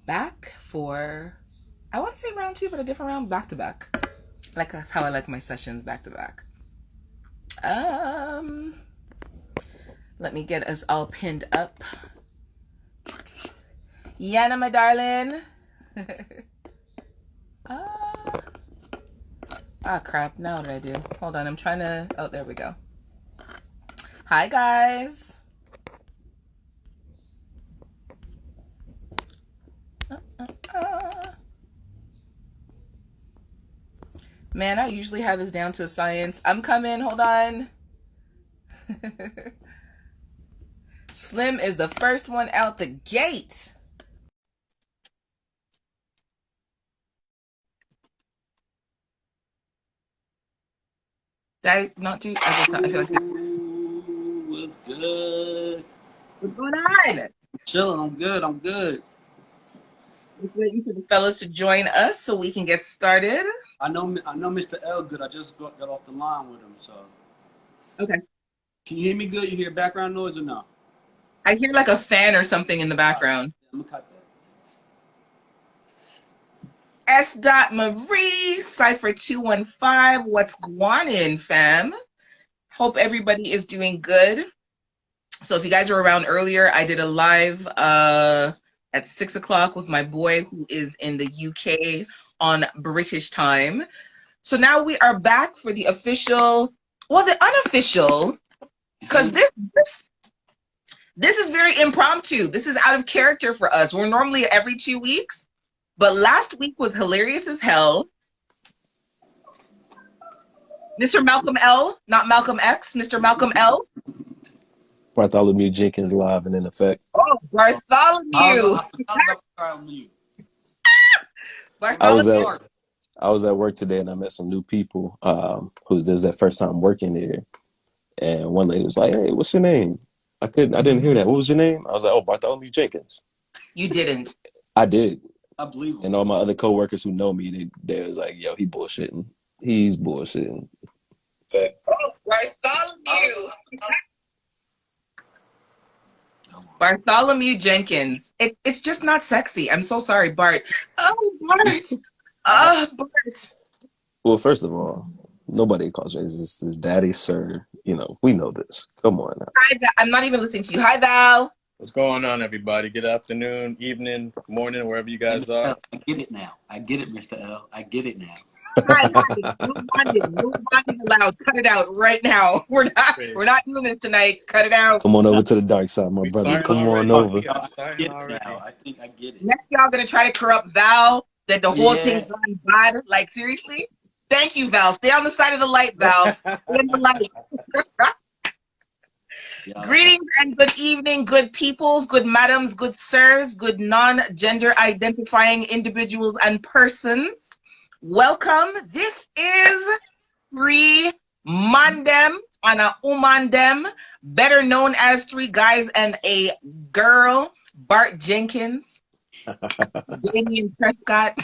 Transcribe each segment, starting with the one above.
back for, I want to say round two, but a different round, back to back. Like that's how I like my sessions, back to back. Um, Let me get us all pinned up. Yana, my darling. uh, Crap. Now what did I do? Hold on. I'm trying to. Oh, there we go. Hi, guys. Man, I usually have this down to a science. I'm coming. Hold on. Slim is the first one out the gate. Did I not do? I guess not. I feel like. What's good? What's going on? Chilling. I'm good. I'm good. Just waiting for the fellas to join us so we can get started. I know Mr. L good. I just got off the line with him. So, Okay. can you hear me good? You hear background noise or no? I hear like a fan or something in the background. I'm gonna cut that. S. Marie, Cypher 215. What's guanin, fam? Hope everybody is doing good. So if you guys were around earlier, I did a live at 6 o'clock with my boy who is in the UK on British time. So now we are back for the official, well, the unofficial, because this is very impromptu. This is out of character for us. We're normally every 2 weeks, but last week was hilarious as hell. Mr. Malcolm L, not Malcolm X, Mr. Malcolm L. Bartholomew Jenkins live and in effect. Oh, Bartholomew. I forgot about Bartholomew. Bartholomew. I was at work today and I met some new people who's this is their first time working there. And one lady was like, "Hey, what's your name?" I didn't hear that. What was your name? I was like, "Oh, Bartholomew Jenkins." You didn't. I did. I believe him. And all my other coworkers who know me, they was like, "Yo, he bullshitting. He's bullshitting." Oh, Bartholomew. Bartholomew Jenkins. It's just not sexy. I'm so sorry, Bart. Oh, Bart. Bart. Well, first of all, nobody calls me. This is daddy, sir. You know, we know this. Come on now. Hi, I'm not even listening to you. Hi, Val. What's going on, everybody? Good afternoon, evening, morning, wherever you guys are. I get it now. I get it, Mr. L. I get it now. Hi, no bonding allowed. Cut it out right now. We're not doing this tonight. Cut it out. Come on over to the dark side, my brother. Come on over. I get it now. I think I get it. Next, y'all gonna try to corrupt Val. That the whole thing's going bad. Like seriously. Thank you, Val. Stay on the side of the light, Val. Stay in the light. Greetings and good evening, good peoples, good madams, good sirs, good non-gender identifying individuals and persons. Welcome. This is Three Mandem and a Umandem, better known as Three Guys and a Girl, Bart Jenkins. Damien Prescott.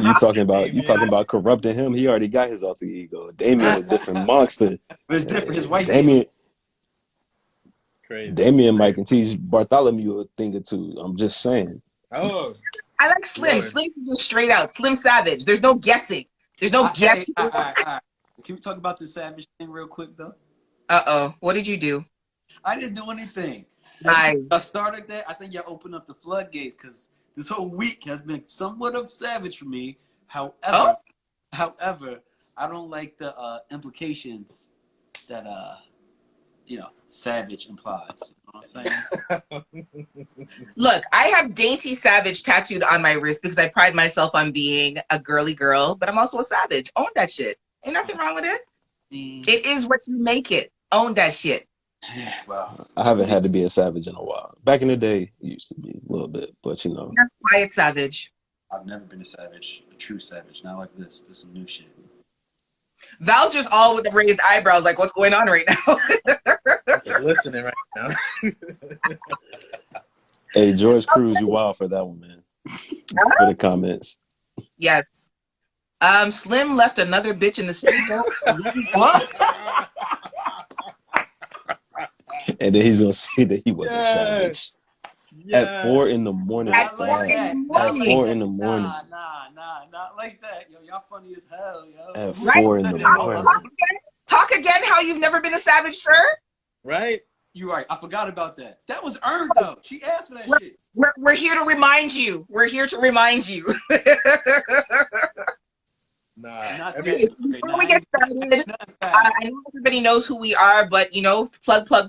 you talking about corrupting him? He already got his alter ego. Damien a different monster. It's different. His wife. Damien. Crazy. Damien might can teach Bartholomew a thing or two. I'm just saying. Oh. I like Slim. Lord. Slim is just straight out. Slim Savage. There's no guessing. There's no guessing. All right. Can we talk about the Savage thing real quick though? Uh-oh. What did you do? I didn't do anything. Nice. I started that. I think y'all opened up the floodgates because this whole week has been somewhat of Savage for me. However, I don't like the implications that Savage implies. You know what I'm saying? Look, I have Dainty Savage tattooed on my wrist because I pride myself on being a girly girl, but I'm also a savage. Own that shit. Ain't nothing wrong with it. It is what you make it. Own that shit. Yeah, well, I haven't had to be a savage in a while. Back in the day, it used to be a little bit, but you know. You're a quiet savage. I've never been a savage, a true savage. Not like this. There's some new shit. Val's just all with the raised eyebrows, like, what's going on right now? Listening right now. Hey, George Cruz, you wild for that one, man. For the comments. Yes. Slim left another bitch in the street. What? And then he's gonna say that he wasn't savage. At 4 in the Yes. morning. At Not four like Dad. in that. the Not At like 4 morning, in that. the morning. Not like that. Yo, y'all funny as hell, yo. At Who right? 4 in said the that? Hold morning. on. Talk again. How you've never been a savage, sir? Right? You're right. I forgot about that. That was earned though. She asked for that We're, shit. we're here to remind you. We're here to remind you. Nah. Not Every that. Okay, Okay, before now we I get ain't started, nothing foul. I know everybody knows who we are, but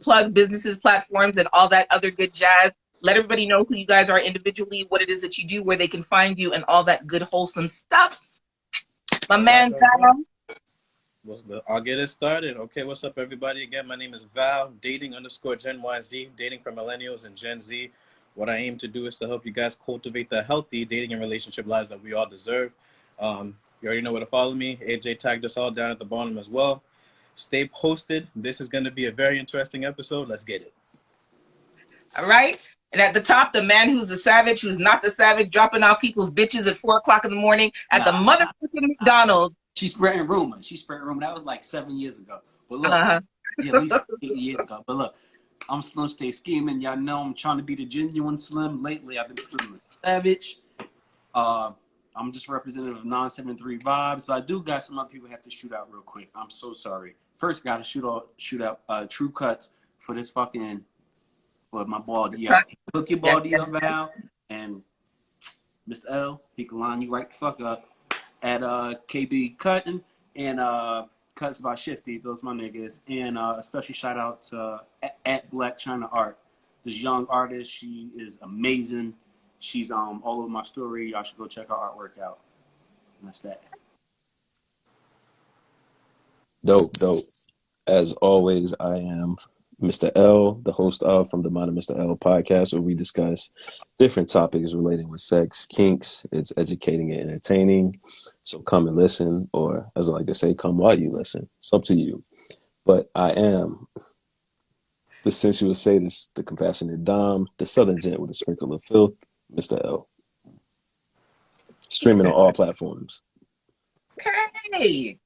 plug businesses, platforms, and all that other good jazz. Let everybody know who you guys are individually, what it is that you do, where they can find you, and all that good wholesome stuff. My all right, man, all right. Val. Well, I'll get it started. Okay, what's up, everybody? Again, my name is Val, dating_Gen YZ, dating for millennials and Gen Z. What I aim to do is to help you guys cultivate the healthy dating and relationship lives that we all deserve. You already know where to follow me. AJ tagged us all down at the bottom as well. Stay posted. This is going to be a very interesting episode. Let's get it. All right. And at the top, the man who's the savage, who's not the savage, dropping off people's bitches at 4 o'clock in the morning at the Nah, motherfucking McDonald's. she's spreading rumors. She's spreading rumors. That was like 7 years ago. But look, Uh-huh. yeah, at least 8 years ago. But look, I'm Slim Stay Scheming. Y'all know I'm trying to be the genuine Slim. Lately, I've been Slim Savage. I'm just representative of 973 Vibes, but I do got some other people have to shoot out real quick. I'm so sorry. First, got to shoot out True Cuts for this fucking, for my baldy up. Hook your baldy up, Val, and Mr. L, he can line you right the fuck up at KB Cutting and Cuts by Shifty. Those my niggas. And a special shout out to at Black China Art. This young artist, she is amazing. She's all over my story. Y'all should go check her artwork out. And that's that. Dope. As always, I am Mr. L, the host of From the Mind of Mr. L podcast, where we discuss different topics relating with sex, kinks. It's educating and entertaining. So come and listen, or as I like to say, come while you listen. It's up to you. But I am the sensuous sadist, the compassionate dom, the southern gent with a sprinkle of filth, Mr. L. Streaming on all platforms. Okay.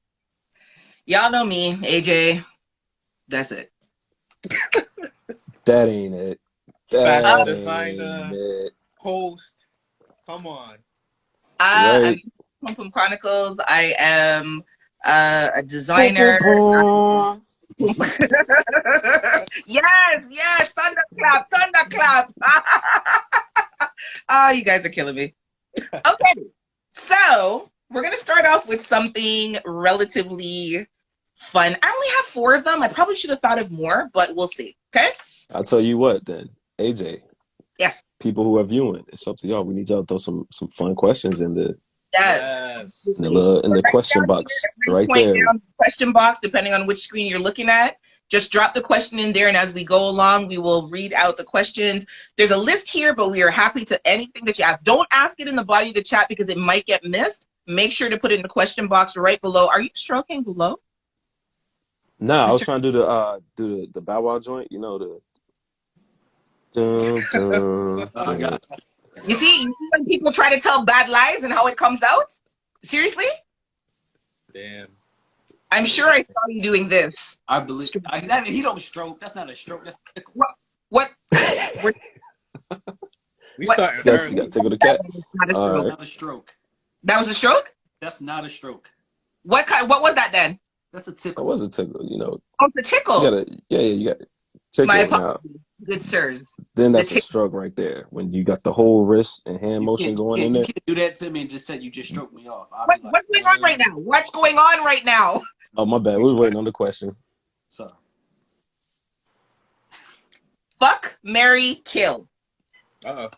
Y'all know me, AJ. That's it. That ain't it. That Fashion ain't designer, it. host. Come on. I'm Right. Pum Pum Chronicles. I am a designer. Yes, thunderclap. Oh, you guys are killing me. Okay, so we're gonna start off with something relatively fun. I only have 4 of them. I probably should have thought of more, but we'll see. Okay? I'll tell you what then, AJ. Yes. People who are viewing, it's up to y'all. We need y'all to throw some fun questions in the Yes. Yes. question box right Point there. down the question box, depending on which screen you're looking at. Just drop the question in there, and as we go along, we will read out the questions. There's a list here, but we are happy to anything that you ask. Don't ask it in the body of the chat because it might get missed. Make sure to put it in the question box right below. Are you stroking below? Nah, I was trying to do the Bow Wow joint, you know, the dun, dun, I dun. got You see when people try to tell bad lies and how it comes out? Seriously? Damn. I'm sure I saw you doing this. I believe he don't stroke. That's not a stroke. That's What? We What? starting You gotta early. tickle the cat. Not a All stroke. right. not a stroke. That was a stroke? That's not a stroke. What was that then? That's a That tickle. was a tickle, you know. Oh, it's a tickle. You gotta tickle My it now. apologies, good sirs. Then that's The a tick- stroke right there. When you got the whole wrist and hand motion going in You there. can't do that to me and just say you just stroked me off. I'll be like, What's going on right now? What's going on right now? Oh my bad. We were waiting on the question. So Fuck, marry, kill. Uh-oh.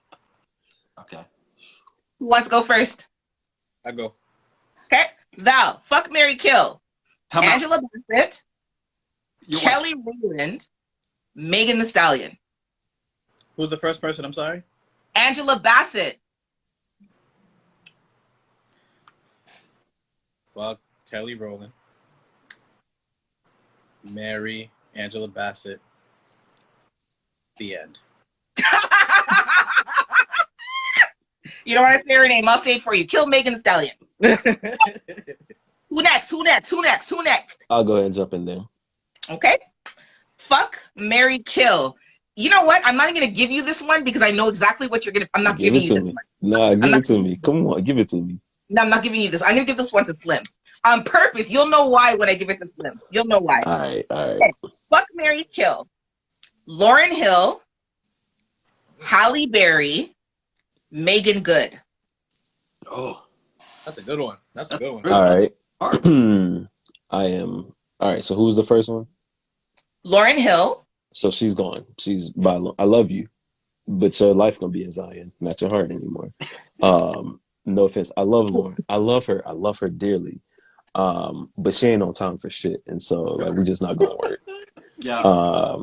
okay. Who wants to go first? I go. Okay. Val, fuck, marry, kill. Time out. Angela Bassett, You're Kelly Rowland, Megan Thee Stallion. Who's the first person? I'm sorry. Angela Bassett. Fuck Kelly Rowland. Marry Angela Bassett. The end. You don't want to say her name. I'll say it for you. Kill Megan Thee Stallion. Who next? I'll go ahead and jump in there. Okay. Fuck, marry, kill. You know what? I'm not even gonna give you this one because I know exactly what you're gonna. I'm not Give giving it you to this me. one. Nah, I'm give not. it to me. Come on, give it to me. No, I'm not giving you this. I'm gonna give this one to Slim on purpose. You'll know why when I give it to Slim. You'll know why. All right, all right. Okay. Fuck, marry, kill. Lauren Hill, Halle Berry, Megan Good. Oh, That's a good one. That's a good one. All right. hard. I am. All right. So who's the first one? Lauren Hill. So she's gone. She's by. I love you, but your life gonna be in Zion, not your heart anymore. No offense. I love Lauren. I love her. I love her dearly. But she ain't on time for shit, and so like we just not gonna work. Yeah.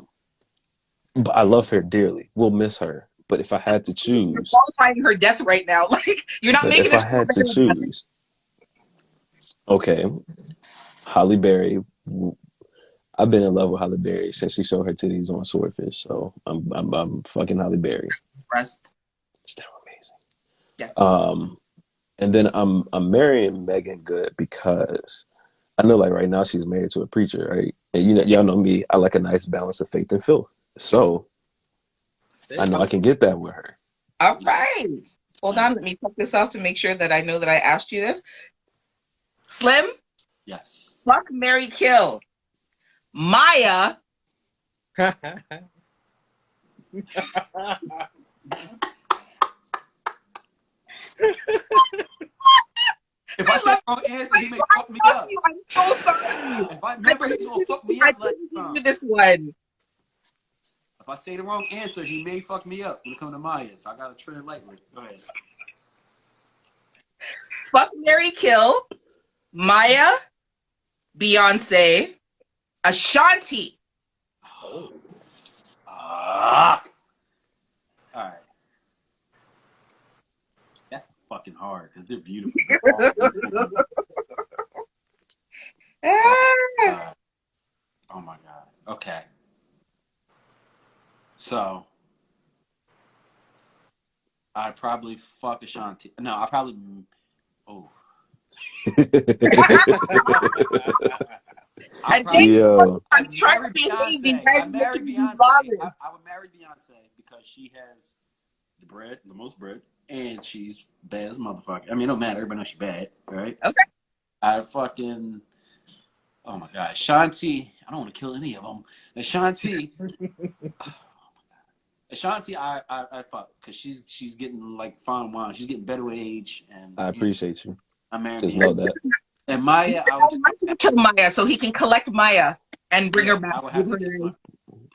But I love her dearly. We'll miss her. But if I had to You're choose, qualifying her death right now. Like you're not but making if I this. had to choose, okay, Halle Berry. I've been in love with Halle Berry since she showed her titties on Swordfish. So I'm fucking Halle Berry. Breasts. It's damn amazing. Yeah. And then I'm marrying Megan Good because I know like right now she's married to a preacher, right? And you know y'all know me, I like a nice balance of faith and filth. So I know I can get that with her. All right. Hold on. Let me check this out to make sure that I know that I asked you this. Slim. Yes. Fuck, marry, kill. Maya. If I say the wrong answer, he may fuck me up. I'm so sorry. If I remember, he's gonna fuck me I up like couldn't give you this one. If I say the wrong answer, he may fuck me up when it comes to Maya. So I gotta tread it lightly. Go ahead. Fuck, marry, kill. Maya, Beyonce, Ashanti. Oh. All right. That's fucking hard because they're beautiful. Oh my god. Okay. So I'd probably fuck Ashanti. No, I probably. Oh. I probably, think Yo. I'm I'd trying marry to behave. You Beyonce. guys I'd marry making me Beyonce. vomit. I would marry Beyonce because she has the bread, the most bread, and she's bad as a motherfucker. I mean, it don't matter. Everybody knows she's bad, right? Okay. I fucking. Oh my god, Ashanti. I don't want to kill any of them. Ashanti. Ashanti, I fuck because she's getting like fine wine. She's getting better with age, and I appreciate you. I'm married. Just know that. And Maya, I I want you to kill Maya so he can collect Maya and bring her back. I would have to kill her.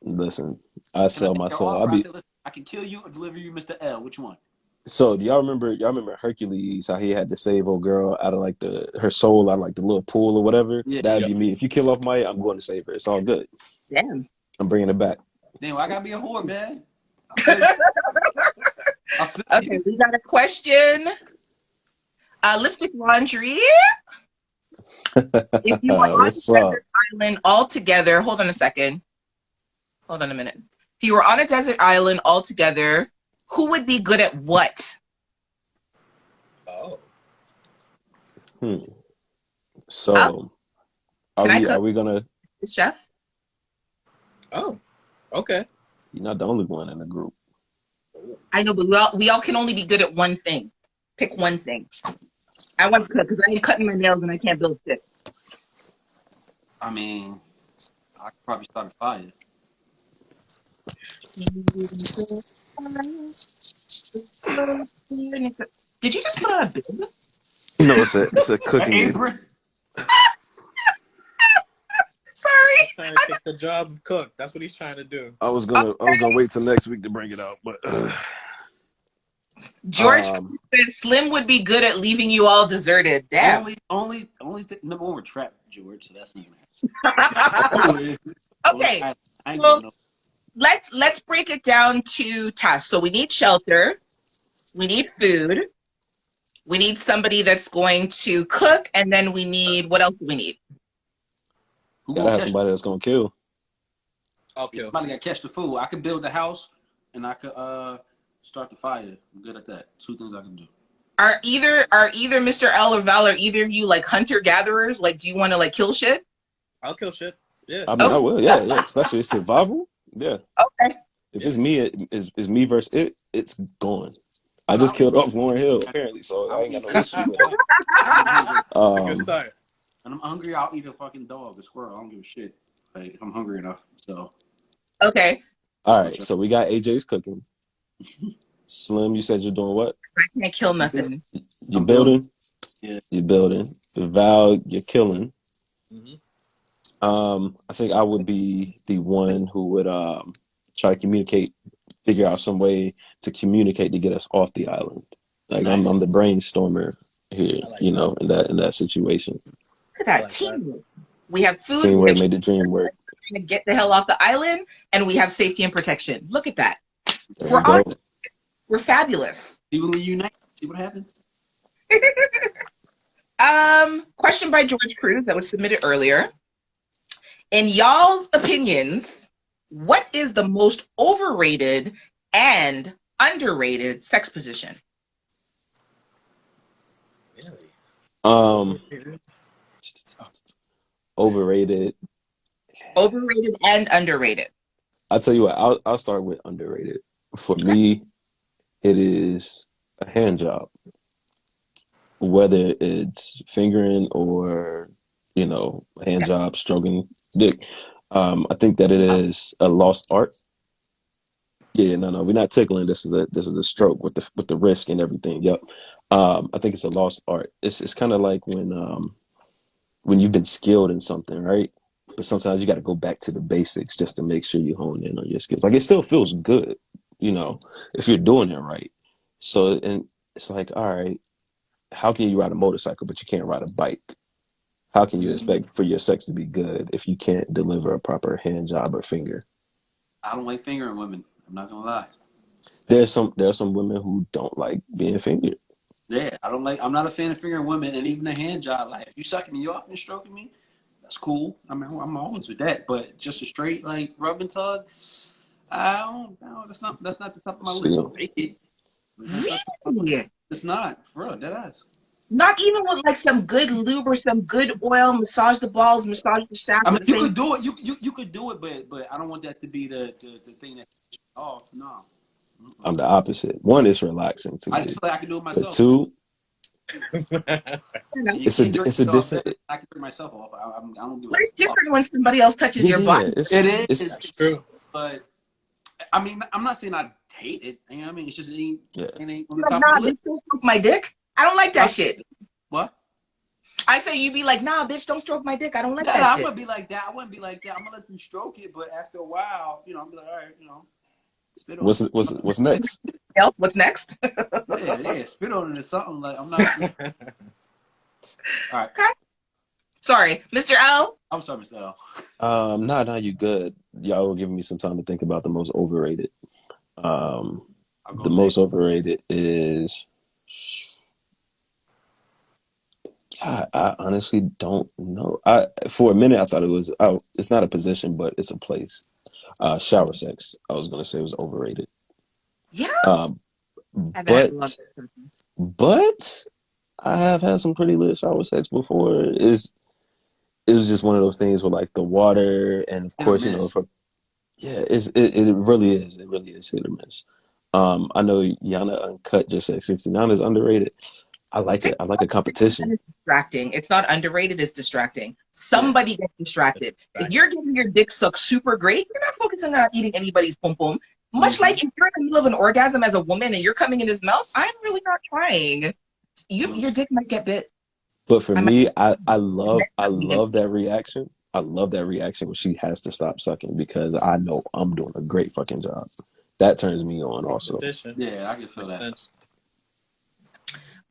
Listen, I sell my soul. I said, listen, I can kill you or deliver you, Mr. L. Which one? So do y'all remember Hercules, how he had to save old girl out of like her soul out of like the little pool or whatever? Yeah. That'd be me. If you kill off Maya, I'm going to save her. It's all good. Damn. I'm bringing it back. Damn, I gotta be a whore, man. Okay, we got a question. Lipstick laundry. If you were on a What's up? desert island all together, hold on a second. Hold on a minute. If you were on a desert island all together, who would be good at what? Oh. So are we gonna The chef? Oh. Okay. you're not the only one in the group. I know, but we all can only be good at one thing. Pick one thing. I want to cook because I ain't cutting my nails and I can't build shit. I mean, I could probably start a fire. Did you just put on a bib? No, it's a cooking game. Apron. Sorry. Trying to take the job of cook. That's what he's trying to do. I was gonna wait till next week to bring it out, but George said Slim would be good at leaving you all deserted. Damn. Only number one, we're trapped, George. So that's not gonna happen. Okay. I ain't Well, going let's break it down to tasks. So we need shelter, we need food, we need somebody that's going to cook, and then we need what else do we need? Who gotta gonna have catch? somebody that's gonna kill. I'll kill. Somebody got to catch the food. I can build the house, and I could start the fire. I'm good at that. Two things I can do. Are either Mr. L or Val, or either of you like hunter gatherers? Like, do you want to like kill shit? I'll kill shit. Yeah. I mean, I will. Yeah. Especially survival. Yeah. Okay. If it's me, it's me versus it. It's gone. I just killed off Lauren Hill apparently, so I ain't got no issue with it. It's a good start. And I'm hungry. I'll eat a fucking dog, a squirrel. I don't give a shit. Like if I'm hungry enough. So. Okay. All right, so we got AJ's cooking. Slim, you said you're doing what? I can't kill nothing. You building? Yeah. You building. Val, you're killing. Mm-hmm. I think I would be the one who would try to communicate, figure out some way to communicate to get us off the island. Like Nice. I'm the brainstormer here, I like you know, in that situation. Look at that like that. teamwork. We have food. Teamwork We made the dream work. to get the hell off the island, and we have safety and protection. Look at that. There We're you go. on. We're fabulous. People will unite. See what happens. Question by George Cruz that was submitted earlier. In y'all's opinions, what is the most overrated and underrated sex position? Really? Overrated. Overrated and underrated. I'll tell you what, I'll start with underrated. For me, it is a hand job. Whether it's fingering or, you know, a hand job, stroking dick. I think that it is a lost art. Yeah, no, we're not tickling. This is a stroke with the risk and everything. Yep. I think it's a lost art. It's kind of like when you've been skilled in something, right? But sometimes you got to go back to the basics just to make sure you hone in on your skills. Like it still feels good, you know, if you're doing it right. So, and it's like, all right, how can you ride a motorcycle but you can't ride a bike? How can you expect for your sex to be good if you can't deliver a proper hand job or finger? I don't like fingering women. I'm not gonna lie. There are some women who don't like being fingered. Yeah, I don't like. I'm not a fan of fingering women, and even a hand job. Like if you sucking me off and stroking me, that's cool. I mean, I'm always with that. But just a straight like rub and tug, I don't. No, that's not the top of my list. I'll take it. Really? It's not for real. Dead ass. Not even with like some good lube or some good oil, massage the balls, massage the shaft. I mean, at the you same could do it. You could do it, but I don't want that to be the thing that. Oh no. I'm the opposite. One, it's relaxing to I me. just feel like I can do it But myself. two, You it's a can't jerk it's a yourself different. off. I can jerk myself off. I don't give But a it's different when somebody else touches your body. It's, It is. It's, That's true. But I mean, I'm not saying I hate it. You know what I mean? It's just it ain't on the Like, top nah, of the bitch, list. don't stroke my dick. I don't like that Huh? shit. What? I say you be like, nah, bitch, don't stroke my dick. I don't like Yeah, that I shit. wouldn't be like that. I wouldn't be like that. I'm gonna let them stroke it, but after a while, I'm be like, all right, spit on it. what's next? Else, what's next? Yeah, spit on it or something. Like I'm not. All right. Okay. Sorry, Mr. L. I'm sorry, Mr. L. Nah, you good. Y'all were giving me some time to think about the most overrated. I'll go The next. most overrated is. God, I honestly don't know. For a minute I thought it was. It's not a position, but it's a place. Shower sex. I was gonna say was overrated. Yeah. Um, I've had a but lot of- but I have had some pretty lit shower sex before. It was just one of those things with like the water, and of Hit or course, miss. it really is. It really is hit or miss. I know Yana Uncut just said 69 is underrated. I like it. I like a competition. It's distracting. It's not underrated, it's distracting. Somebody gets distracted. If you're getting your dick sucked super great, you're not focusing on eating anybody's pum pum. Much like if you're in the middle of an orgasm as a woman and you're coming in his mouth, I'm really not trying. Your dick might get bit. But for me, I love that reaction. I love that reaction when she has to stop sucking because I know I'm doing a great fucking job. That turns me on also. Competition. Yeah, I can feel that. That's-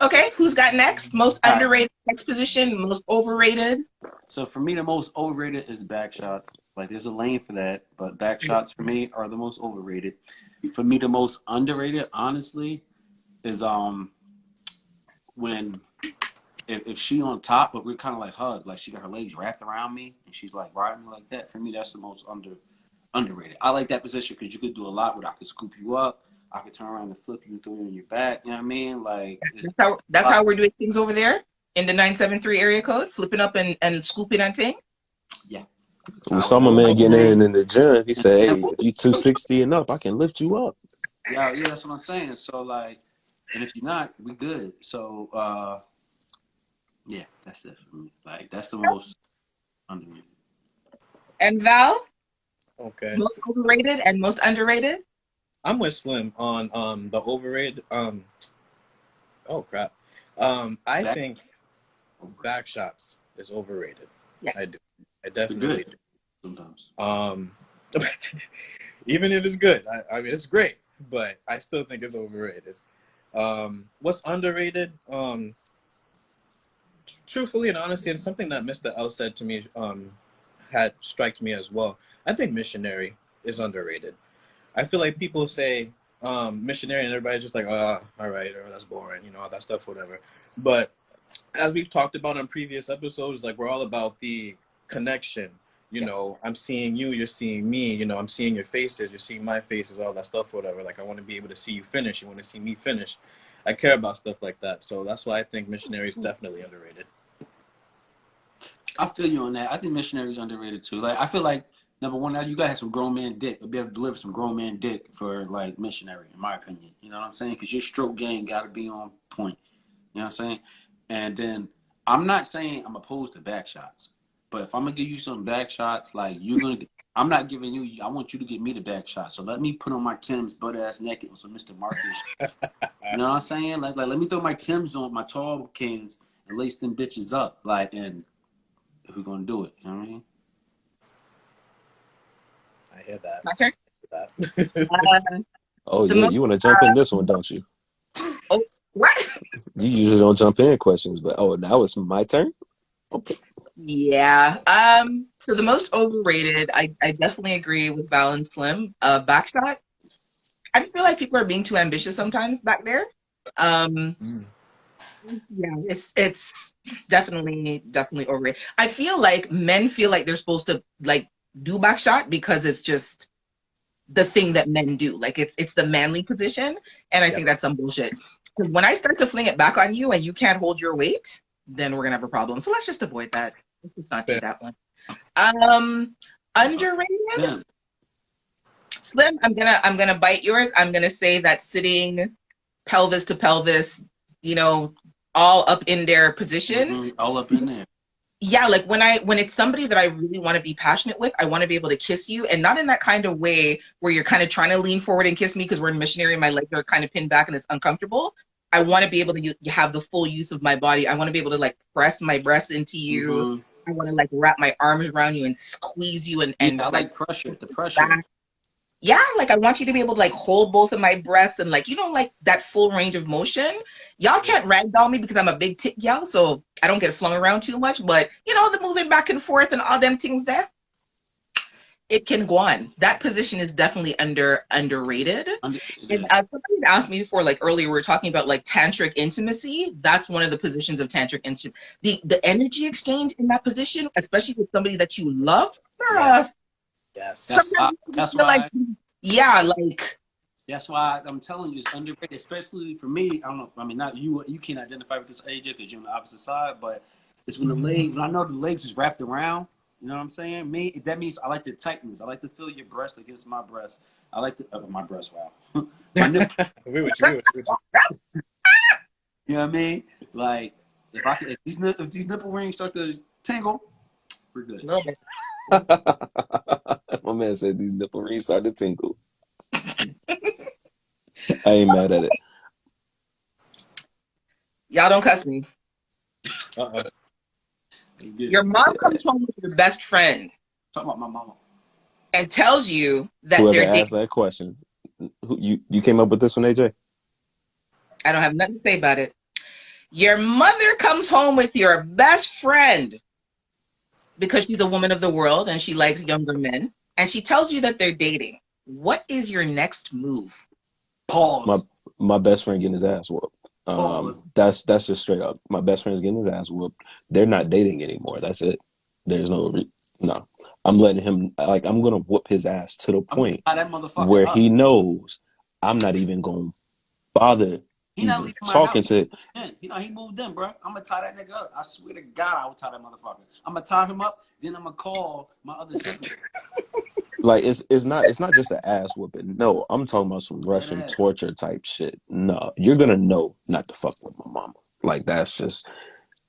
Okay, who's got next? Most All right. underrated sex position, most overrated. So for me, the most overrated is back shots. Like there's a lane for that, but back shots for me are the most overrated. For me, the most underrated, honestly, is when if she on top, but we're kind of like hugged, like she got her legs wrapped around me and she's like riding me like that. For me, that's the most underrated. I like that position because you could do a lot with it. I could scoop you up. I could turn around and flip you and throw you on your back. You know what I mean? Like That's how we're doing things over there in the 973 area code, flipping up and scooping on thing. Yeah. So We I saw was my like, man getting okay. in the gym. He said, "Hey, And if you 260 and up, I can lift you up." yeah, that's what I'm saying. So like, and if you're not, we good. So yeah, that's it for me. Like that's the most underrated. And Val, Okay. most overrated and most underrated? I'm with Slim on the overrated. Oh crap. I Back think over. back shots is overrated. I Yes. do. I They're definitely good sometimes. do. Even if it's good, I mean it's great, but I still think it's overrated. What's underrated? Truthfully and honestly, and something that Mr. L said to me, had struck me as well. I think missionary is underrated. I feel like people say missionary and everybody's just like, all right, or that's boring, all that stuff, whatever. But as we've talked about in previous episodes, like we're all about the connection. Yes. I'm seeing you, you're seeing me, I'm seeing your faces, you're seeing my faces, all that stuff, whatever. Like I want to be able to see you finish, you want to see me finish. I care about stuff like that. So that's why I think missionary is definitely underrated. I feel you on that. I think missionary is underrated too. Like I feel like number one, now you gotta have some grown man dick. Be able to deliver some grown man dick for like missionary, in my opinion. You know what I'm saying? Because your stroke game gotta be on point. You know what I'm saying? And then I'm not saying I'm opposed to back shots, but if I'm gonna give you some back shots, like you're gonna, I'm not giving you. I want you to give me the back shot. So let me put on my Tim's butt ass naked with some Mr. Marcus. You know what I'm saying? Like let me throw my Tim's on, my tall cans, and lace them bitches up. Like, and we're gonna do it. You know what I mean? I hear that. My turn. That. Uh, Oh the yeah, most. you want to jump in this one, don't you? Oh, what? You usually don't jump in questions, but now it's my turn. Okay. Yeah. So the most overrated, I definitely agree with Val and Slim. Backshot. I feel like people are being too ambitious sometimes back there. Um, Mm. yeah, it's definitely overrated. I feel like men feel like they're supposed to like do backshot because it's just the thing that men do. Like it's the manly position, and I Yep. think that's some bullshit. Because when I start to fling it back on you and you can't hold your weight, then we're gonna have a problem. So let's just avoid that. Let's just not do Fair. that one. Um, That's all. underrated. Them. Slim, I'm gonna bite yours. I'm gonna say that sitting pelvis to pelvis, you know, all up in their position. All up in there. Yeah, like when it's somebody that I really want to be passionate with, I want to be able to kiss you, and not in that kind of way where you're kind of trying to lean forward and kiss me because we're in missionary and my legs are kind of pinned back and it's uncomfortable. I want to be able to have the full use of my body. I want to be able to like press my breasts into you. Mm-hmm. I want to like wrap my arms around you and squeeze you Yeah, and I like like pressure. The pressure. back. Yeah, like I want you to be able to like hold both of my breasts and like like that full range of motion. Y'all can't ragdoll me because I'm a big tit gal, so I don't get flung around too much. But the moving back and forth and all them things there, it can go on. That position is definitely underrated. It And is. somebody asked me before, like earlier, we were talking about like tantric intimacy. That's one of the positions of tantric intimacy. The energy exchange in that position, especially with somebody that you love, Yeah. That's Yes. sometimes why. you That's feel like, why. yeah, like. That's why I'm telling you it's underrated, especially for me. I don't know. I mean, not you. You can't identify with this AJ because you're on the opposite side. But it's when the legs. When I know the legs is wrapped around. You know what I'm saying? Me. That means I like the tightness. I like to feel your breast against my breast. I like the my breast. Wow. My nipple. we with you. You know what I mean? Like if these nipple rings start to tingle, we're good. A little bit. My man said these nipple rings start to tinkle. I ain't mad at it. Y'all don't cuss me. Uh-oh. Your mom comes home with your best friend Talking about my mama. and tells you that Whoever they're asked dating. that question, you came up with this one, AJ? I don't have nothing to say about it. Your mother comes home with your best friend because she's a woman of the world and she likes younger men, and she tells you that they're dating. What is your next move? Pause. My best friend getting his ass whooped. Pause. That's just straight up. My best friend's getting his ass whooped. They're not dating anymore. That's it. There's no. I'm letting him, like, I'm gonna whoop his ass to the I'm gonna point tie that motherfucker where up. he knows I'm not even gonna bother He not even leaving my talking house. to. He moved in, bro. I'm gonna tie that nigga up. I swear to God, I will tie that motherfucker. I'm gonna tie him up. Then I'm gonna call my other sibling. Like it's not just an ass whooping. No, I'm talking about some Russian Deadass. torture type shit. No, you're gonna know not to fuck with my mama. Like that's just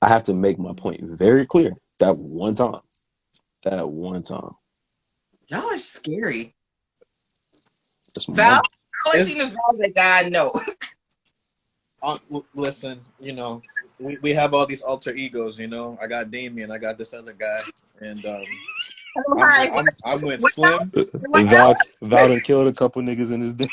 I have to make my point very clear. That one time. That one time. Y'all are scary. That's my Val, mama. all I It's, seen is Val that God no. listen, we have all these alter egos. I got Damien, I got this other guy, and Oh, hi. I'm with What Slim. what Val done killed a couple niggas in his day.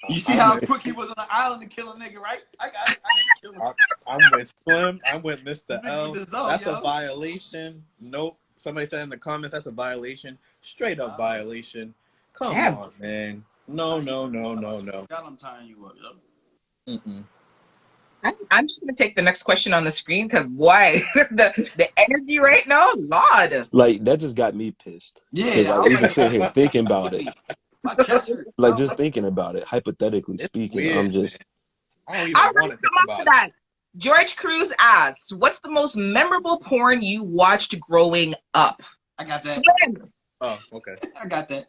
You see I'm how with, quick he was on the island to kill a nigga, right? I got it. I just killed him. I'm with Slim. I'm with Mr. Big L. with the zone, That's a yo. violation. Nope. Somebody said in the comments that's a violation. Straight up violation. Come Damn. on, man. No. God, I'm tying you up, yo. Mm-mm. I'm just gonna take the next question on the screen because boy, the energy right now, Lord. Like that just got me pissed. Cause Yeah, I like was even like, sitting here thinking about it, my chest hurt. like just thinking about it, hypothetically It's speaking, weird, I'm just man. I don't All even right, want to think come on to about it. that. George Cruz asks, "What's the most memorable porn you watched growing up?" I got that. Slim. Oh, okay. I got that.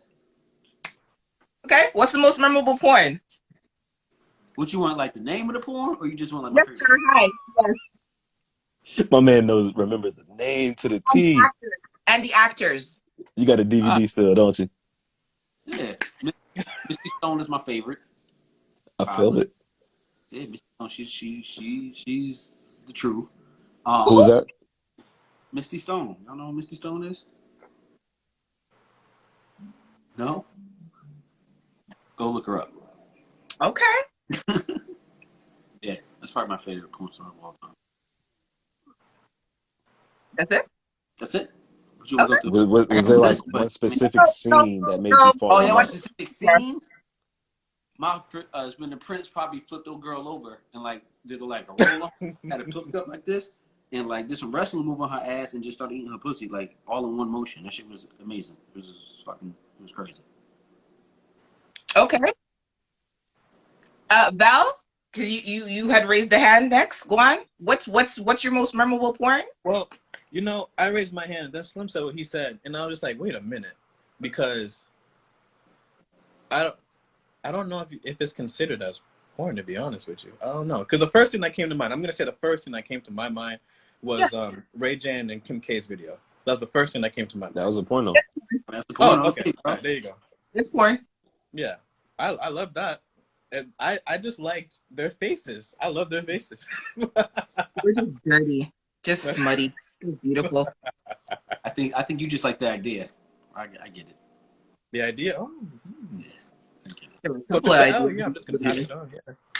Okay, what's the most memorable porn? What you want, like the name of the porn, or you just want like my Yes, favorite? sir. Hi. Yes. my man remembers the name to the T. Actors. And the actors. You got a DVD still, don't you? Yeah, Misty Stone is my favorite. I feel it. Yeah, Misty Stone. She's the truth. Who's that? Misty Stone. Y'all know who Misty Stone is? No? Go look her up. Okay. Yeah, that's probably my favorite porn star of all time. That's it. That's it. What you want to go to? Was there like one specific scene that made you fall Oh, in yeah, love? watch the specific scene. When the prince probably flipped the girl over and like did like a roll up, had it flipped up like this, and like did some wrestling move on her ass and just started eating her pussy like all in one motion. That shit was amazing. It was crazy. Okay. Val, because you had raised the hand next. Go on. What's your most memorable porn? Well, I raised my hand. Then Slim said what he said, and I was just like, wait a minute, because I don't know if it's considered as porn, to be honest with you. I don't know, because the first thing that came to mind, I'm gonna say the first thing that came to my mind was Ray J and Kim K's video. That was the first thing that came to my mind. That was a porno. That's the porn. Oh, okay. All right, there you go. It's porn. Yeah, I love that. And I just liked their faces. I love their faces. We're just dirty, just smutty. It's beautiful. I think you just like the idea. I get it. The idea. Oh. Yeah, I get it. There were a So couple of ideas. I'm just gonna pass it on.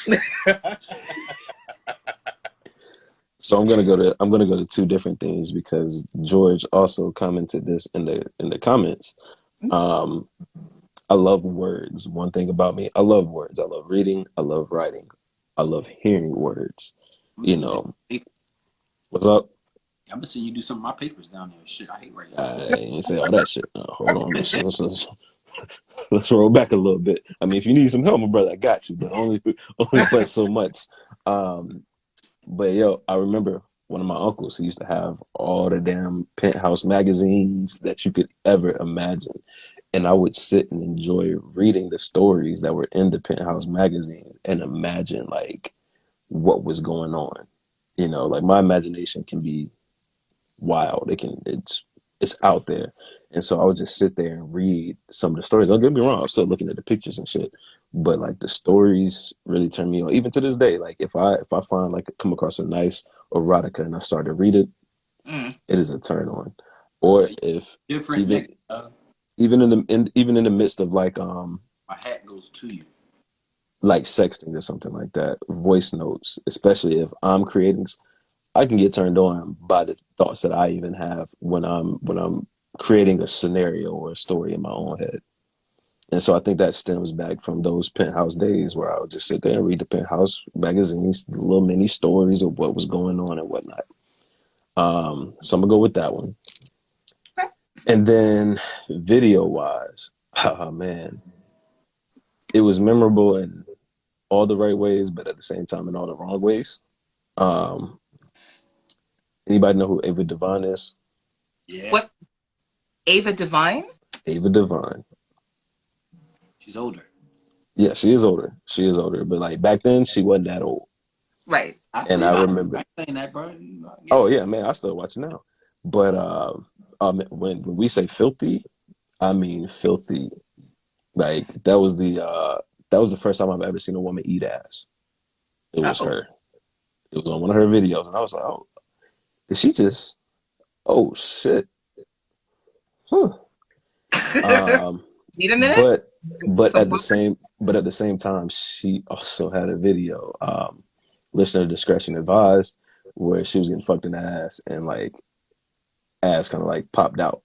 Yeah. So I'm gonna go to two different things because George also commented this in the comments. I love words. One thing about me, I love words. I love reading. I love writing. I love hearing words. What's up? I've been seeing you do some of my papers down there. Shit, I hate writing. I ain't say all that shit. No, hold on. Let's roll back a little bit. I mean, if you need some help, my brother, I got you, but only but so much. But yo, I remember one of my uncles, he used to have all the damn Penthouse magazines that you could ever imagine. And I would sit and enjoy reading the stories that were in the Penthouse magazine and imagine like what was going on. Like my imagination can be wild. It's out there. And so I would just sit there and read some of the stories. Don't get me wrong, I'm still looking at the pictures and shit. But like the stories really turn me on. Even to this day, like if I find like come across a nice erotica and I start to read it, it is a turn on. Or if Different. even in the midst of like my hat goes to you. Like sexting or something like that, voice notes, especially if I'm creating, I can get turned on by the thoughts that I even have when I'm creating a scenario or a story in my own head. And so I think that stems back from those Penthouse days where I would just sit there and read the Penthouse magazines, the little mini stories of what was going on and whatnot. So I'm gonna go with that one. And then video wise, oh man, it was memorable and all the right ways, but at the same time in all the wrong ways. Um, Anybody know who Ava Devine is? Yeah. What? Ava Devine? Ava Devine. She's older. Yeah, she is older. She is older, but like back then, she wasn't that old. Right. And I remember. I'm saying that, bro. Oh yeah, man, I still watch it now. But when we say filthy, I mean filthy. Like that was the first time I've ever seen a woman eat ass. It was Oh. her. It was on one of her videos, and I was like, oh, did she just? Oh shit. Huh. Wait a minute. But So at the same time, she also had a video, listener discretion advised, where she was getting fucked in the ass and like ass kind of like popped out.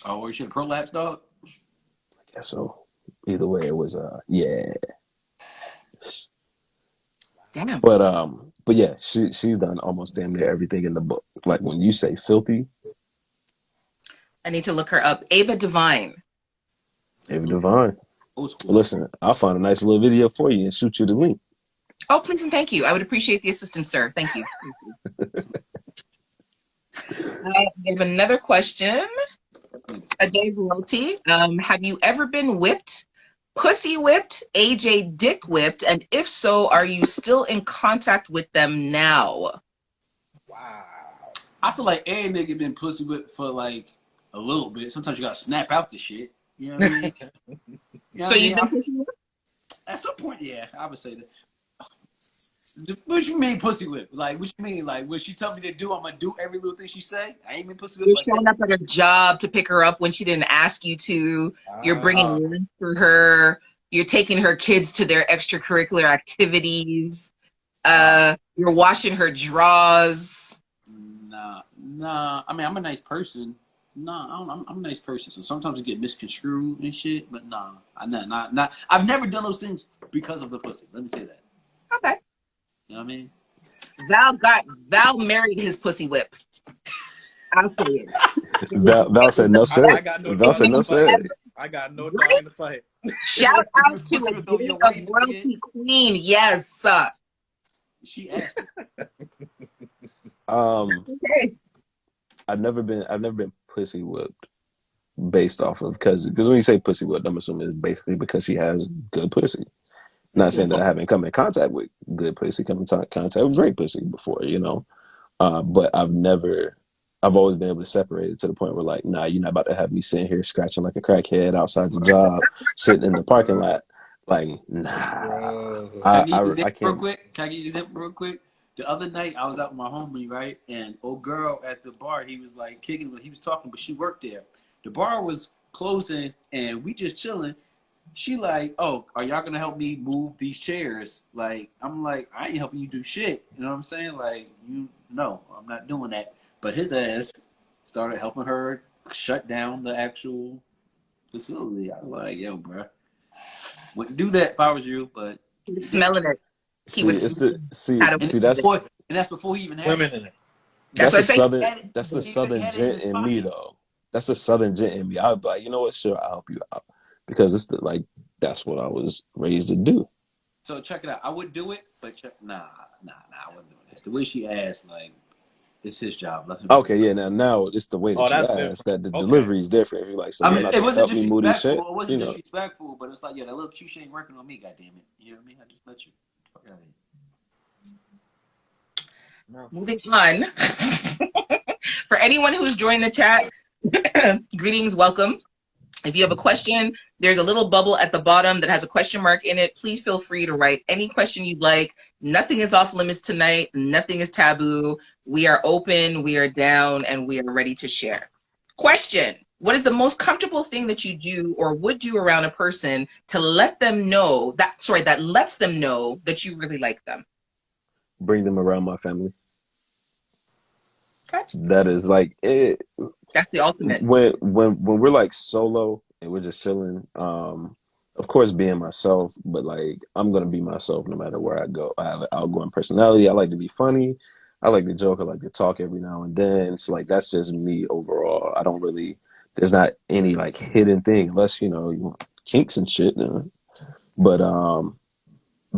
Oh, was she a prolapse, dog? I guess so. Either way, it was yeah. Damn. But yeah, she's done almost damn near everything in the book. Like when you say filthy, I need to look her up. Ava Devine. Ava Devine. Old school. Listen, I'll find a nice little video for you and shoot you the link. Oh, please and thank you. I would appreciate the assistance, sir. Thank you. I have another question. Dave Royalty. Have you ever been whipped, pussy whipped, AJ dick whipped? And if so, are you still in contact with them now? Wow. I feel like every nigga been pussy whipped for like a little bit. Sometimes you gotta snap out the shit. You know what I mean? You know So what I you've mean? been pussy whipped? At some point, yeah, I would say that. What you mean pussy whip? Like, what you mean? Like, what she tell me to do, I'm gonna do every little thing she say? I ain't been pussy whip You're like showing that. up at her job to pick her up when she didn't ask you to. You're bringing Uh, lunch for her. You're taking her kids to their extracurricular activities. You're washing her drawers. nah. I mean, I'm a nice person. Nah, I'm a nice person. So sometimes it get misconstrued and shit. But nah, not. I've never done those things because of the pussy. Let me say that. Okay. You know what I mean? Val married his pussy whip. I'll say it. Val said no I said. got no Val dog said in no the fight. said. I got no dog Right? in the fight. Shout out to Pussy a whip over day your of wife, royalty queen. Yes. She asked. Okay. I've never been pussy whipped based off of because when you say pussy whipped, I'm assuming it's basically because she has good pussy. Not saying that I haven't come in contact with good pussy, come in contact with great pussy before, you know. But I've always been able to separate it to the point where like, nah, you're not about to have me sitting here scratching like a crackhead outside your job, sitting in the parking lot. Like, nah, Bro. Can I give you an I example real can't. quick? Can I give you an example real quick? The other night I was out with my homie, right? And old girl at the bar, he was like kicking, he was talking, but she worked there. The bar was closing and we just chilling. She like, oh, are y'all gonna help me move these chairs? Like, I'm like, I ain't helping you do shit. You know what I'm saying? Like, no, I'm not doing that. But his ass started helping her shut down the actual facility. I was like, yo, bro, wouldn't do that if I was you, but He was smelling it. He See, was it's the had a see that's before he even had Women it. in it. That's that's what the I say. that's the He southern had it in gent his in me pocket. though. That's the southern gent in me. I'd be like, you know what? Sure, I'll help you out because it's like that's what I was raised to do. So check it out. I would do it, but nah, I wouldn't do it. The way she asked, like, it's his job. Let him do Okay, it. yeah. Now it's the way Oh, that you that's ask different. that the Okay. delivery is different. If you're like, so I you're mean, not it gonna wasn't help me move these disrespectful. shit, It wasn't you know? disrespectful, but it's like, yeah, that little cute shit ain't working on me, goddammit. You know what I mean? I just let you. Fuck out of here. No. Moving on. For anyone who's joined the chat, greetings, welcome. If you have a question, there's a little bubble at the bottom that has a question mark in it. Please feel free to write any question you'd like. Nothing is off limits tonight. Nothing is taboo. We are open, we are down, and we are ready to share. Question: what is the most comfortable thing that you do or would do around a person to let them know that lets them know that you really like them? Bring them around my family. Okay. That is like it. That's the ultimate. When we're like solo and we're just chilling, of course being myself, but like I'm gonna be myself no matter where I go. I have an outgoing personality. I like to be funny. I like to joke. I like to talk every now and then. So like that's just me overall. I don't really. There's not any like hidden thing unless you know you want kinks and shit. But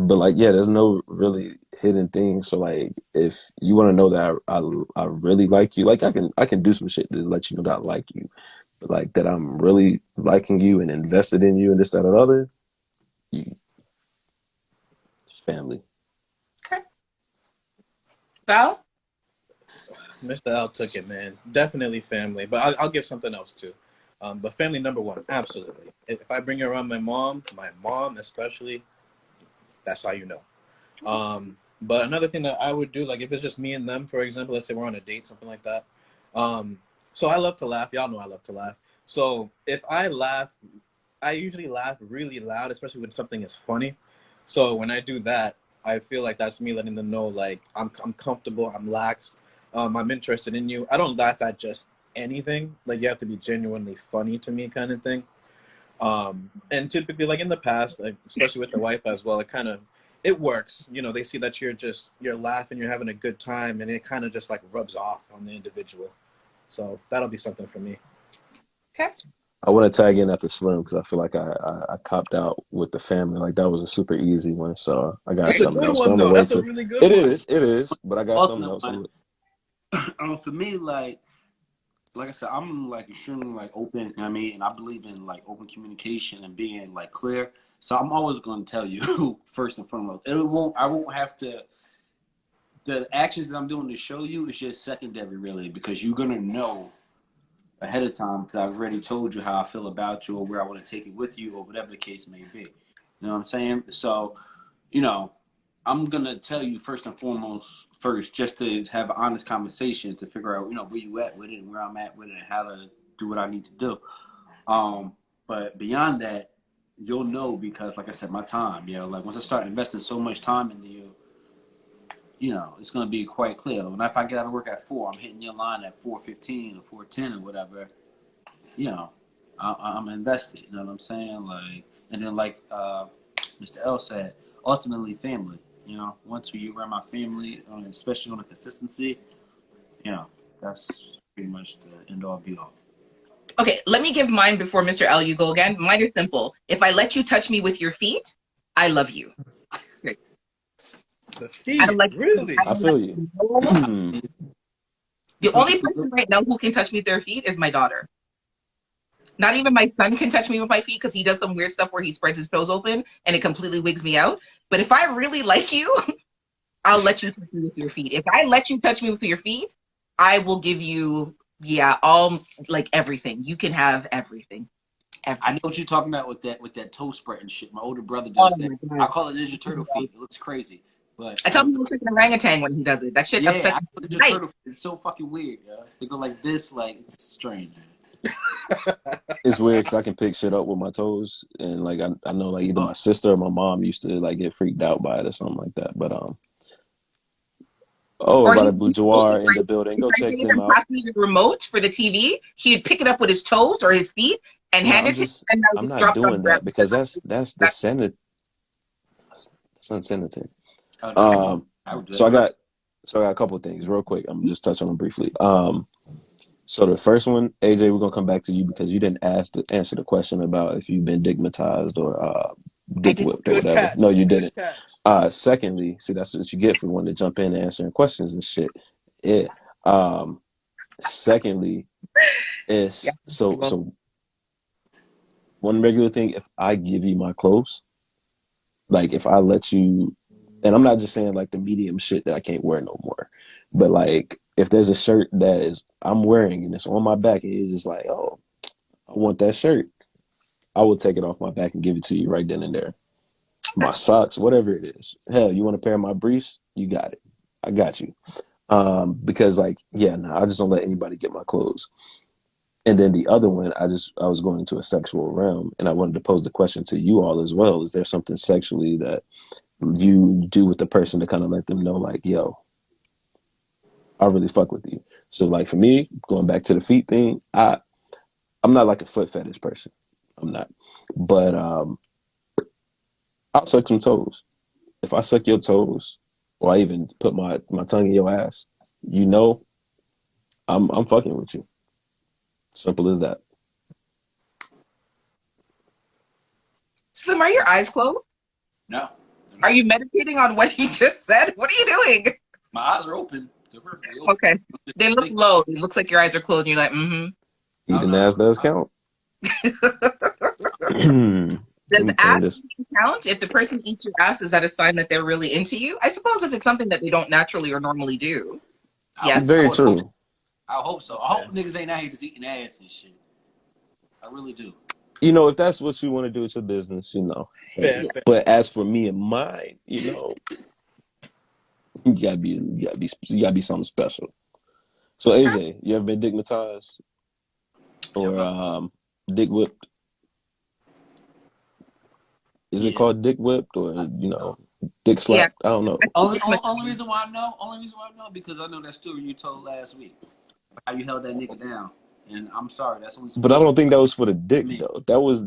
but like, yeah, there's no really hidden thing. So like, if you want to know that I really like you, like I can do some shit to let you know that I like you, but like that I'm really liking you and invested in you and this, that, and the other, you family. Okay. Val? Mr. L took it, man. Definitely family, but I'll give something else too. But family number one, absolutely. If I bring you around my mom especially, that's how you know. But another thing that I would do, like if it's just me and them, for example, let's say we're on a date, something like that. So I love to laugh. Y'all know I love to laugh. So if I laugh, I usually laugh really loud, especially when something is funny. So when I do that, I feel like that's me letting them know, like I'm comfortable, I'm lax, I'm interested in you. I don't laugh at just anything. Like you have to be genuinely funny to me, kind of thing. And typically, like in the past, like especially with the wife as well, it works. You know, they see that you're laughing, you're having a good time, and it kind of just like rubs off on the individual. So that'll be something for me. Okay. I want to tag in after Slim because I feel like I copped out with the family. Like that was a super easy one. So I got That's a something good else, but one I'm gonna though. wait That's a till really good one. it is. But I got something Ultimate else. one. For me, like I said, I'm like extremely like open. You know what I mean, and I believe in like open communication and being like clear. So I'm always going to tell you first and foremost. I won't have to. The actions that I'm doing to show you is just secondary, really, because you're gonna know ahead of time because I've already told you how I feel about you or where I want to take it with you or whatever the case may be. You know what I'm saying? So, you know, I'm gonna tell you first and foremost first just to have an honest conversation to figure out, you know, where you at with it and where I'm at with it and how to do what I need to do. But beyond that, you'll know because like I said, my time, you know, like once I start investing so much time into you, you know, it's gonna be quite clear. And if I get out of work at 4, I'm hitting your line at 4:15 or 4:10 or whatever, you know, I'm invested. You know what I'm saying? Like, and then like Mr. L said, ultimately family. You know, once you around my family, especially on a consistency, you know, that's pretty much the end all be all. Okay, let me give mine before Mr. L, you go again. Mine is simple. If I let you touch me with your feet, I love you. The I don't feet, like really? I I don't like feel you. the only person right now who can touch me with their feet is my daughter. Not even my son can touch me with my feet because he does some weird stuff where he spreads his toes open and it completely wigs me out. But if I really like you, I'll let you touch me with your feet. If I let you touch me with your feet, I will give you, yeah, all like everything. You can have everything. I know Everything. what you're talking about with that toe spread and shit. My older brother Oh does that. my I God. call it Ninja Turtle feet. It looks crazy, but I I know tell him what he looks like an orangutan when he does it. That shit yeah, upsets I me. know Ninja Right. Turtle feet. It's so fucking weird, yo. They go like this, like it's strange. It's weird because I can pick shit up with my toes, and like I know like either Oh, my sister or my mom used to like get freaked out by it or something like that. But oh, Or about he, a Boudoir in the building. if Go I check made them him out. pass me the remote for the TV, he'd pick it up with his toes or his feet and No, hand it to me, and I would I'm just not drop it on the doing ground that because because that's the that's Senate. That's unsanitary. oh no, Um, I would do so that. I got so I got a couple of things real quick. I'm just touch on them briefly. So the first one, AJ, we're gonna come back to you because you didn't answer the question about if you've been digmatized or I dick did. whipped or Good whatever. No, catch. you Good didn't. catch. Secondly, see that's what you get for wanting to jump in and answering questions and shit. Yeah. Um, secondly, Yeah. is so Well, so one regular thing. If I give you my clothes, like if I let you, and I'm not just saying like the medium shit that I can't wear no more, but like if there's a shirt that is I'm wearing and it's on my back and you're just like, oh, I want that shirt, I will take it off my back and give it to you right then and there. My socks, whatever it is. Hell, you want a pair of my briefs? You got it. I got you. Because like, yeah, no, I just don't let anybody get my clothes. And then the other one, I was going into a sexual realm, and I wanted to pose the question to you all as well. Is there something sexually that you do with the person to kind of let them know, like, yo, I really fuck with you? So like for me, going back to the feet thing, I'm not like a foot fetish person. I'm not. But I'll suck some toes. If I suck your toes, or I even put my tongue in your ass, you know, I'm fucking with you. Simple as that. Slim, are your eyes closed? No, they're Are you meditating on what he just said? What are you doing? My eyes are open. They're perfectly open. Okay. They look low. It looks like your eyes are closed and you're like, mm-hmm. Eating ass does count. Let Does me turn ass this. count? If the person eats your ass, is that a sign that they're really into you? I suppose if it's something that they don't naturally or normally do. Yes. Very true. I hope so. I hope niggas ain't out here just eating ass and shit. I really do. You know, if that's what you want to do, it's your business. You know. Fair, Yeah. fair. But as for me and mine, you know, you gotta be something special. So AJ, you ever been dignitized or dick whipped? Is it called dick whipped or dick slapped? I don't know. Only reason why I know because I know that story you told last week. How you held that nigga down. And I'm sorry, that's only But I don't think that was for the dick though. That was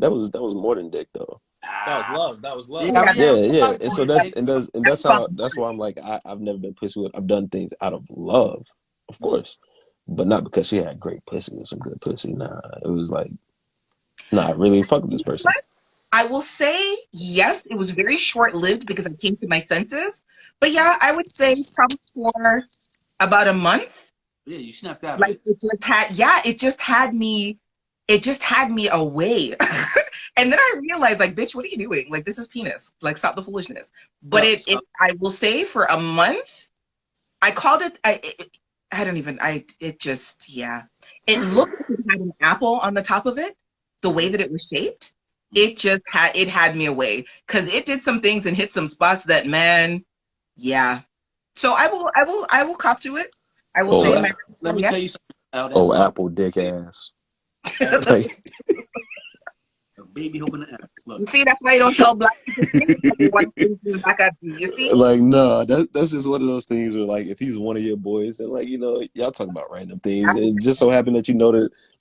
more than dick though. That was love. That was love. Yeah. And so that's why I'm like I've never been pussy whipped. I've done things out of love, of course, but not because she had great pussy or some good pussy. Nah, it was like, nah, I really fuck with this person. I will say yes, it was very short lived because I came to my senses. But yeah, I would say probably for about a month. Yeah, you snapped out of Like it. it just had me away. And then I realized, like, bitch, what are you doing? Like, this is penis. Like, stop the foolishness. But I will say for a month, I called it, it looked like it had an apple on the top of it, the way that it was shaped. It had me away because it did some things and hit some spots that, man, yeah. So I will cop to it. I will say, let me tell you something. Apple dick ass. Like, a baby holding the ass. Look. You see, that's why you don't tell black people things because they want to things back at you. You see? like, no, that's just one of those things where, like, if he's one of your boys, and like, y'all talk about random things, and it just so happened that the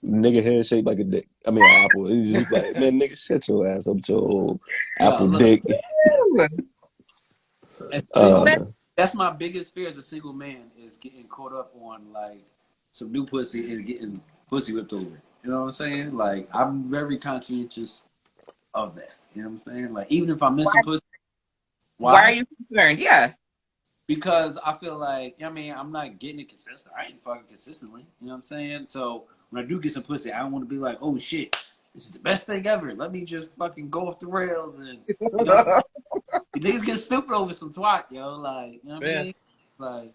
nigga head shaped like a dick. I mean, an apple. It's just like, man, nigga, shut your ass up with your old apple dick. That's my biggest fear as a single man is getting caught up on like some new pussy and getting pussy whipped over. You know what I'm saying? Like I'm very conscientious of that. You know what I'm saying? Like even if I'm missing pussy. Why are you concerned? Yeah. Because I feel like, I'm not getting it consistent. I ain't fucking consistently. You know what I'm saying? So when I do get some pussy, I don't want to be like, oh shit, this is the best thing ever. Let me just fucking go off the rails and niggas get stupid over some twat, yo. Like, you know what I mean? Like,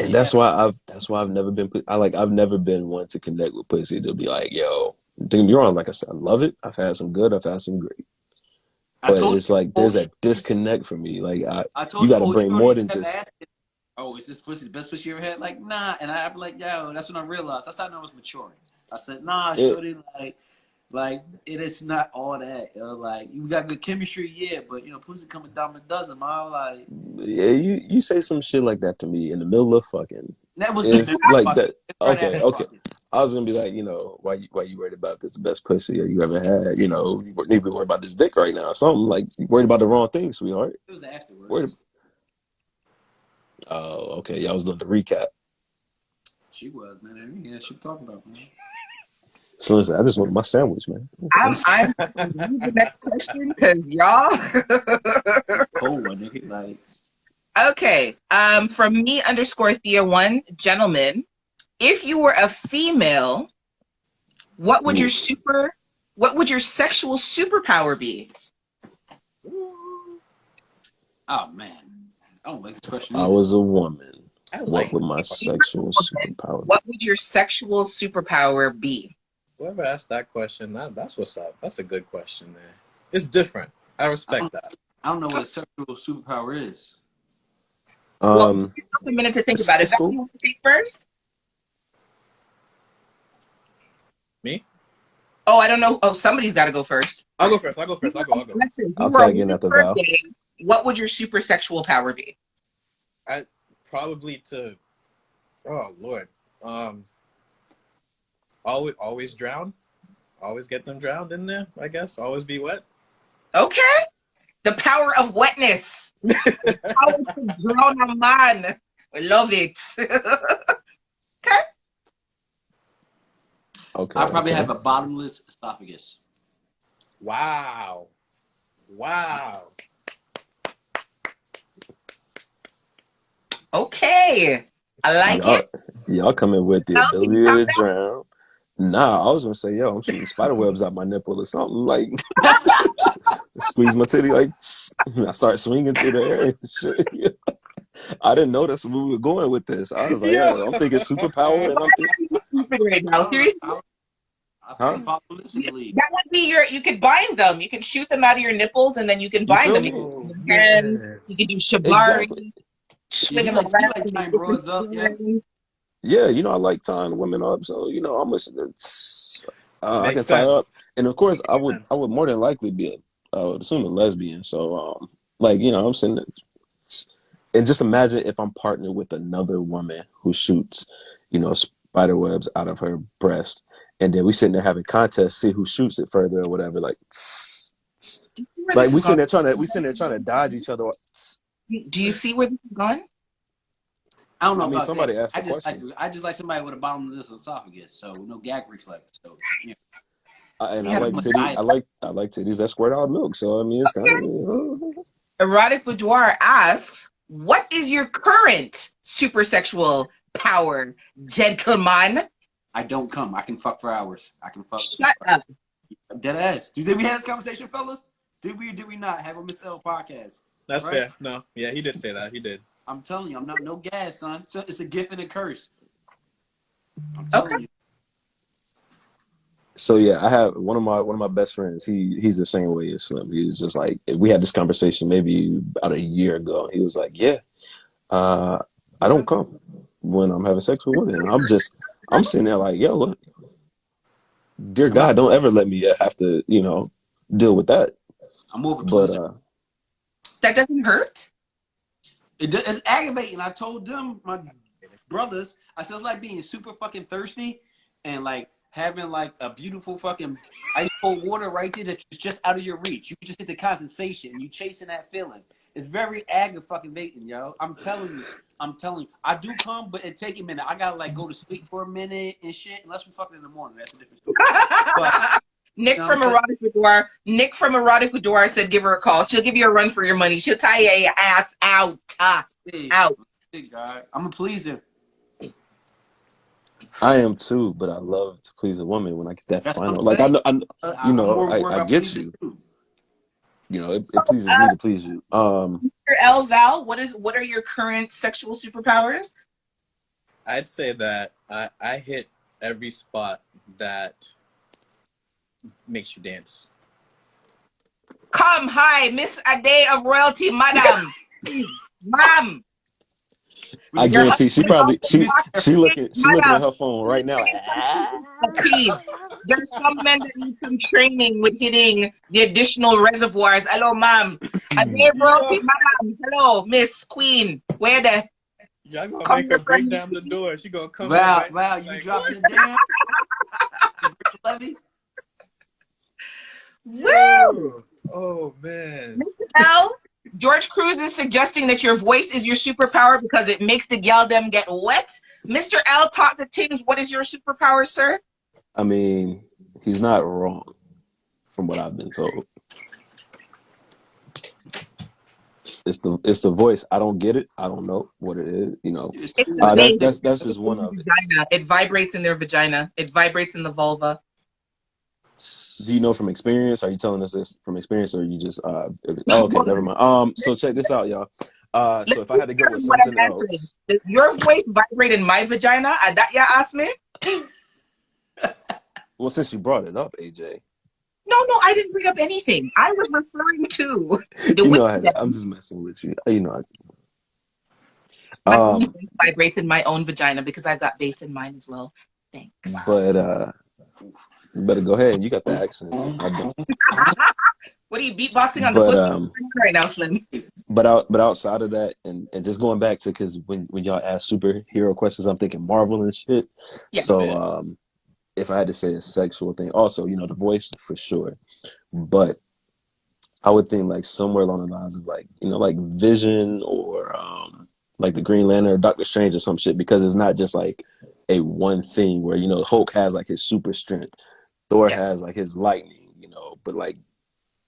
and that's why I've never been. I've never been one to connect with pussy to be like, yo. Don't get me wrong. Like I said, I love it. I've had some good. I've had some great. But it's like there's a disconnect for me. Like you got to bring more than just. Oh, is this pussy the best pussy you ever had? Like, nah. And I'm like, yo, that's when I realized. That's how I know I was maturing. I said, nah, shorty, like it is not all that. Like you got good chemistry, yeah, but pussy coming down a dozen, man. Like yeah, you say some shit like that to me in the middle of fucking. That was like that. Okay. I was gonna be like, why you worried about this the best pussy you ever had? You need to be worried about this dick right now. Something like you worried about the wrong thing, sweetheart. It was afterwards. Oh, okay. Y'all was doing the recap. She was, man. Yeah, she talking about, man. So listen, I just want my sandwich, man. I'm the next question because y'all. Cold one, nigga. Like. Okay. From me _Thea1, gentlemen, if you were a female, what would your sexual superpower be? Oh man, I don't like this question. I was a woman. What would my sexual superpower be? What would your sexual superpower be? Whoever asked that question, that's what's up. That's a good question, man. It's different. I respect that. I don't know what a sexual superpower is. Well, a minute to think about it. Cool. You want to speak first? Me? Oh, I don't know. Oh, somebody's got to go first. I'll go first. I'll go. Listen, I'll tag in after Val. What would your super sexual power be? I probably to. Oh Lord. Always drown. Always get them drowned in there. I guess. Always be wet. Okay. The power of wetness. The power to drown a man. I love it. Okay. I probably have a bottomless esophagus. Wow. Okay. I like Y'all, it. y'all coming with the Well, can you ability top to that? drown. Nah, I was gonna say, yo, I'm shooting spider webs out my nipple or something. Like, squeeze my titty, like, I start swinging through the air and shit. I didn't know that's where we were going with this. I was like, Yeah. yeah, I'm thinking superpower, and Why I'm thinking, are you stupid right now? I don't know. Seriously? I huh? follow listening lead. That would be you could bind them. You can shoot them out of your nipples and then you can You bind feel them. You me? can Oh put them in your hands. man. You can do Exactly. shibari, Yeah, swing them around you like in tying different broads up, yeah. positions. Yeah, I like tying women up, so I Makes can tie sense. up, and of course, Makes I sense. would more than likely be I would assume a lesbian. So, like I'm saying, and just imagine if I'm partnered with another woman who shoots, spider webs out of her breast, and then we sitting there having contests, see who shoots it further or whatever. Like, Where like this is going? we sitting there trying to dodge each other. Do you see where this is going? I don't know I mean, about that. somebody asked the question, I just like somebody with a bottomless esophagus, so no gag reflex. So yeah, and I Yeah. like titty. I like titties that squirt out milk. So I mean, it's kind of. Erotic Boudoir asks, what is your current super sexual power, gentleman? I don't come. I can fuck for hours. I can fuck. Shut up. Dead ass. Did we have this conversation, fellas? Did we or did we not have a Mr. L podcast? That's Right? fair. No, yeah, he did say that. He did. I'm telling you, I'm not no gas, son. It's a gift and a curse. I'm telling Okay. you. So yeah, I have one of my best friends. He's the same way as Slim. He was just like, we had this conversation maybe about a year ago. He was like, yeah, I don't come when I'm having sex with women. I'm sitting there like, yo, what? Dear I'm God, not. don't ever let me have to deal with that. I'm more of a But pleaser. That doesn't hurt? It's aggravating. I told them, my brothers, I said it's like being super fucking thirsty and like having like a beautiful fucking ice cold water right there that's just out of your reach. You just hit the condensation. You chasing that feeling. It's very aggravating, yo. I'm telling you. I do come, but it take a minute. I gotta like go to sleep for a minute and shit. Unless we fucking in the morning, that's a different story. But Nick you know from Erotic Boudoir said give her a call. She'll give you a run for your money. She'll tie your ass out. Out. I'm a pleaser. I am too. But I love to please a woman when I get that That's what final. I'm Like saying. I'm more worried I about get pleasing you. you. It pleases me to please you. Mr. L Val, what are your current sexual superpowers? I'd say that I hit every spot that makes you dance. Come, hi, Miss A Day of Royalty, madam. Ma'am. I Your guarantee she husband probably also wants to kick, she looking at madam. her phone right now. Like, Please. There's some men that need some training with hitting the additional reservoirs. Hello, ma'am. A Day of Royalty, Yo, madam. Hello, Miss Queen. Where the y'all gonna come make her here break from down the door. She gonna come in Val, right Val, you like, dropping what? it down? You break the levy? Woo! Yo. Oh man. Mr. L, George Cruz is suggesting that your voice is your superpower because it makes the gal them get wet. Mr. L, talk to Tings. What is your superpower, sir? I mean, he's not wrong from what I've been told. It's the voice. I don't get it. I don't know what it is. It's It's too the bass. That's just one of it. Vagina. It vibrates in their vagina. It vibrates in the vulva. Do you know from experience? Are you telling us this from experience, or are you just? Okay, never mind. So check this out, y'all. So if I had to go with What I'm something answering. else, Does your voice vibrate in my vagina? That you asked me? well, since you brought it up, AJ, No, I didn't bring up anything. I was referring to the you know, wisdom. I'm just messing with you. You know, My own voice vibrates in my own vagina because I've got bass in mine as well. Thanks. but you better go ahead. You got the accent. I don't. What are you beatboxing on the But foot right now, Slim? but outside of that, and just going back to because when y'all ask superhero questions, I'm thinking Marvel and shit. Yeah. So if I had to say a sexual thing, also the voice for sure, but I would think like somewhere along the lines of like like Vision or like the Green Lantern or Doctor Strange or some shit, because it's not just like a one thing where Hulk has like his super strength, Thor has like his lightning, but like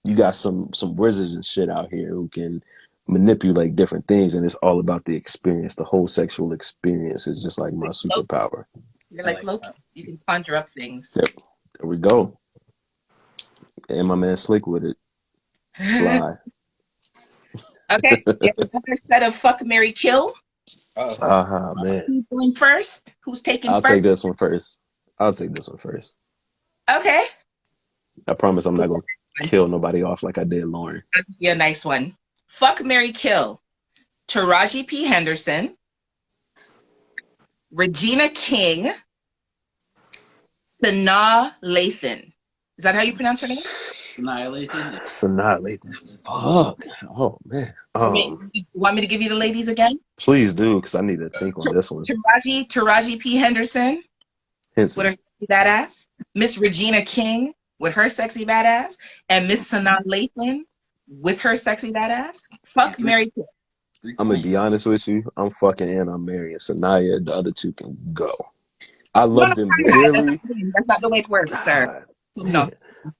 you got some wizards and shit out here who can manipulate different things, and it's all about the experience. The whole sexual experience is just like my superpower. You're I like like Loki. that. You can conjure up things. Yep, there we go. And my man Slick with it. Okay. Sly. You have another set of fuck, Mary kill. Ah, man. Who's going first? Who's taking I'll first? take this one first. I'll take this one first. Okay. I promise I'm not gonna kill nobody off like I did Lauren. That'll be a nice one. Fuck, Mary kill. Taraji P. Henderson, Regina King, Sanaa Lathan. Is that how you pronounce her name? Annihilation. Sanaa Lathan. Fuck. Oh man. You want me to give you the ladies again? Please do, because I need to think on this one. Taraji P. Henderson with Henson. her sexy badass, Miss Regina King with her sexy badass, and Miss Sanaa Lathan with her sexy badass. Fuck, Mary kill. I'm gonna be honest with you. I'm fucking and I'm marrying Sanaya. The other two can go. I love them dearly. That's not the way it works, sir. No.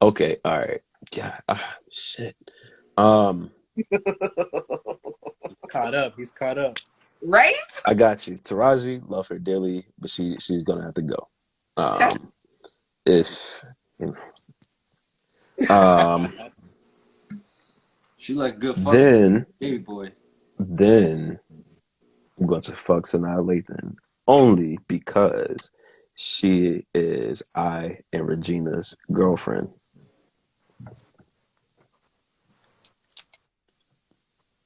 Okay. All right. God. Shit. Caught up. He's caught up. Right? I got you. Taraji, love her dearly, but she's gonna have to go. Okay. If um She like good fuck. then Baby boy. I'm going to fuck Sanaa Lathan only because she is I and Regina's girlfriend.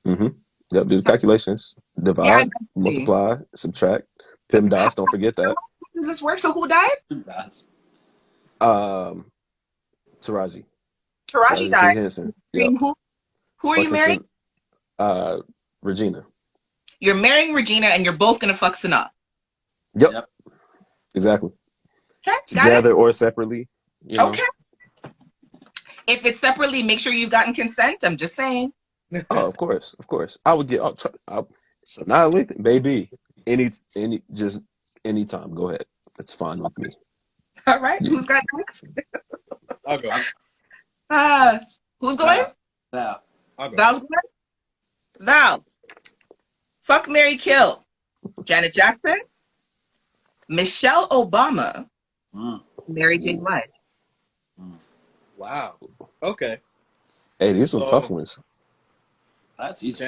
Mm-hmm. Yep, do the calculations. Divide, Yeah, multiply, subtract. PEMDAS, don't forget that. how does this work? So who died? That's Taraji. Taraji Taraji P. died. Henson. Yep. Who are you Fucking marrying? Regina. You're marrying Regina and you're both gonna fuck Sanaa. Yep. Exactly. Okay, Together or separately. You know? Okay. If it's separately, make sure you've gotten consent. I'm just saying. Oh, of course. I would get. Sanaa Lathan, baby. Just anytime. Go ahead. It's fine with me. All right. Yeah. Who's got next? I'll go. Who's going? Val. I'll go. Val's going? Val. Fuck, Mary kill. Janet Jackson, Michelle Obama, Mary J. Blige. Wow. Okay. Hey, these are So- tough ones. That's easy.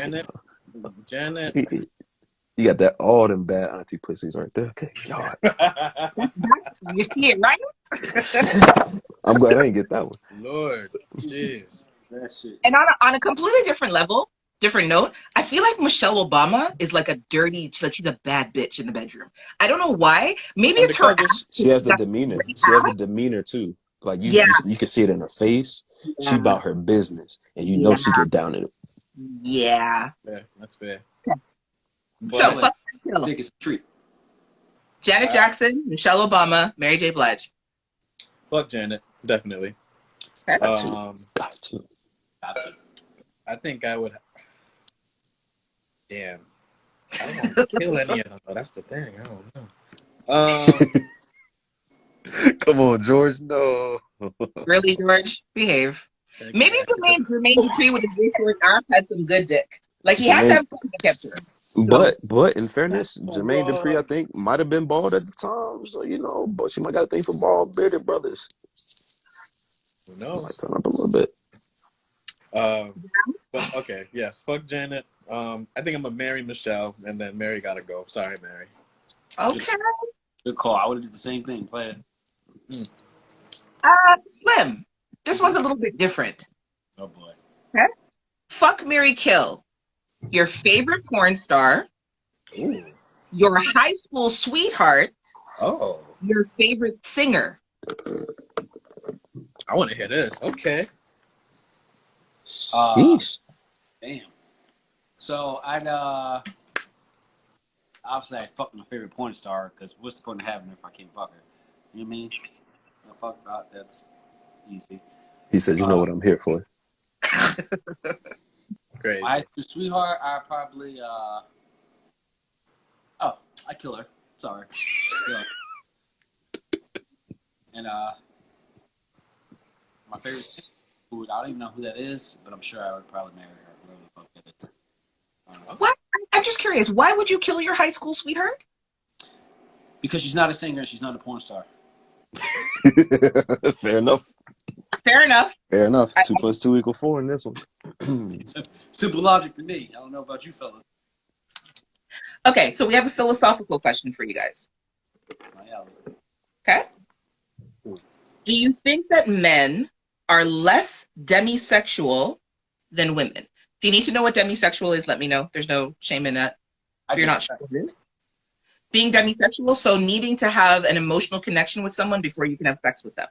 Janet. You got that all them bad auntie pussies right there. Okay, God. You see it, right? I'm glad I didn't get that one. Lord. Jeez. That shit. And on a completely different level, different note, I feel like Michelle Obama is like a dirty, like she's a bad bitch in the bedroom. I don't know why. Maybe it's her. She has the demeanor. She has the demeanor too. Like you can see it in her face. Yeah. She about her business, and you know she get down in it. Yeah. Yeah, that's fair. So, But fuck I Michelle. think it's a treat. Janet Jackson, Michelle Obama, Mary J. Blige. Fuck Janet, definitely. Okay. Got to. Got to. I think I would. Damn. I don't want to kill any of them, but that's the thing. I don't know. Come on, George. No. Really, George? Behave. Maybe Jermaine Dupri with his big short arm had some good dick. Like he had to have something that kept her. But in fairness, Jermaine Dupri, I think, might have been bald at the time. So, but she might got a thing for bald bearded brothers. Who knows? Might turn up a little bit. But okay, yes, fuck Janet. I think I'm gonna marry Michelle, and then Mary gotta go. Sorry, Mary. Okay. Good call. I would have did the same thing. Play it. Slim. This one's a little bit different. Oh boy. Okay. Fuck, Mary kill. Your favorite porn star, Ooh. your high school sweetheart, Oh, your favorite singer. I want to hear this. Okay. Sheesh. Damn. So I'd obviously I'd fuck my favorite porn star because what's the point of having her if I can't fuck her? You know what I mean? No, fuck that. That's easy. He said, "You know what I'm here for." Great. My high school sweetheart, I probably I kill her. Sorry. Kill her. And my favorite food, I don't even know who that is, but I'm sure I would probably marry her, whoever the fuck that is. honestly. What? I'm just curious. Why would you kill your high school sweetheart? Because she's not a singer and she's not a porn star. Fair enough. Fair enough. Fair enough. I, 2 + 2 = 4 in this one. Simple logic to me. I don't know about you fellas. okay, so we have a philosophical question for you guys. It's my alley. Okay. Do you think that men are less demisexual than women? If you need to know what demisexual is, let me know. There's no shame in that. If you're not sure what it is. Being demisexual, so needing to have an emotional connection with someone before you can have sex with them.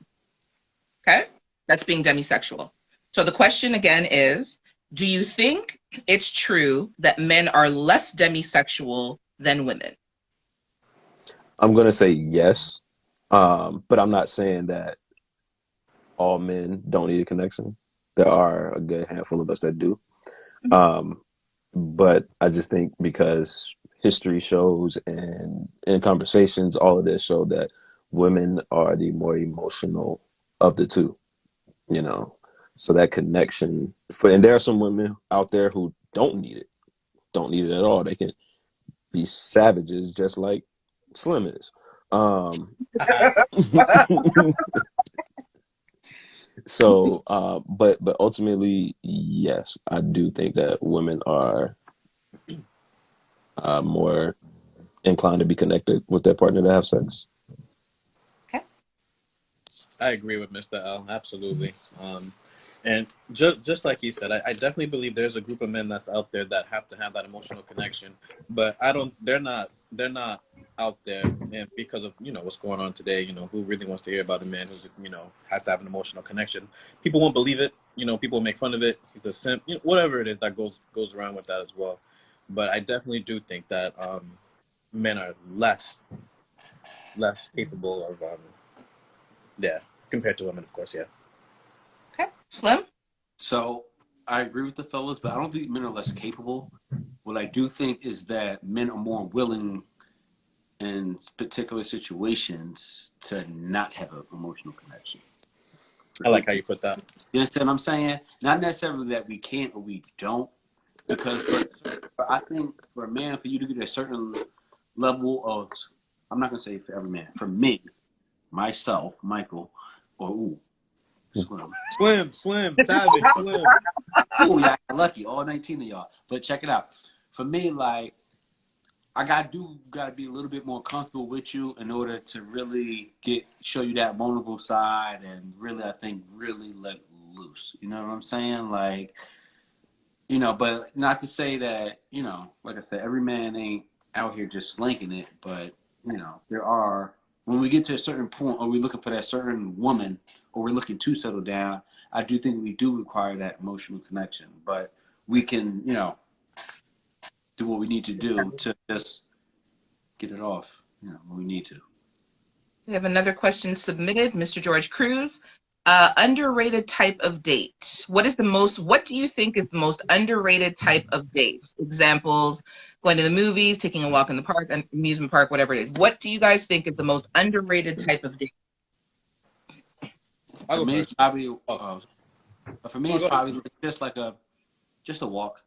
Okay? That's being demisexual. So the question again is, do you think it's true that men are less demisexual than women? I'm gonna say yes, but I'm not saying that all men don't need a connection. There are a good handful of us that do. But I just think because history shows and in conversations, all of this show that women are the more emotional of the two, you know. So that connection and there are some women out there who don't need it at all. They can be savages just like Slim is. So, but ultimately, yes, I do think that women are more inclined to be connected with their partner to have sex. Okay. I agree with Mr. L. Absolutely. And just like he said, I definitely believe there's a group of men that's out there that have to have that emotional connection, but I don't. They're not out there, and because of what's going on today, who really wants to hear about a man who's has to have an emotional connection? People won't believe it. People will make fun of it. He's a simp. Whatever it is that goes around with that as well. But I definitely do think that men are less capable of yeah, compared to women, of course, yeah. Okay. Slim? So I agree with the fellas, but I don't think men are less capable. What I do think is that men are more willing in particular situations to not have an emotional connection. I like how you put that. You understand what I'm saying? Not necessarily that we can't or we don't, because I think for a man, for you to get a certain level of, I'm not going to say for every man, for me, myself, Michael, or Slim. Slim, savage, Slim. Oh, yeah, lucky, all 19 of y'all. But check it out. For me, like, I gotta be a little bit more comfortable with you in order to really show you that vulnerable side and really, I think, really let loose. You know what I'm saying? Like, but not to say that, like I said, every man ain't out here just slinking it, but, there are, when we get to a certain point, or we're looking for that certain woman, or we're looking to settle down, I do think we do require that emotional connection. But we can, do what we need to do to just get it off, when we need to. We have another question submitted, Mr. George Cruz. Underrated type of date. What do you think is the most underrated type of date? Examples, going to the movies, taking a walk in the park, an amusement park, whatever it is. What do you guys think is the most underrated type of date? For me, it's probably, just a walk.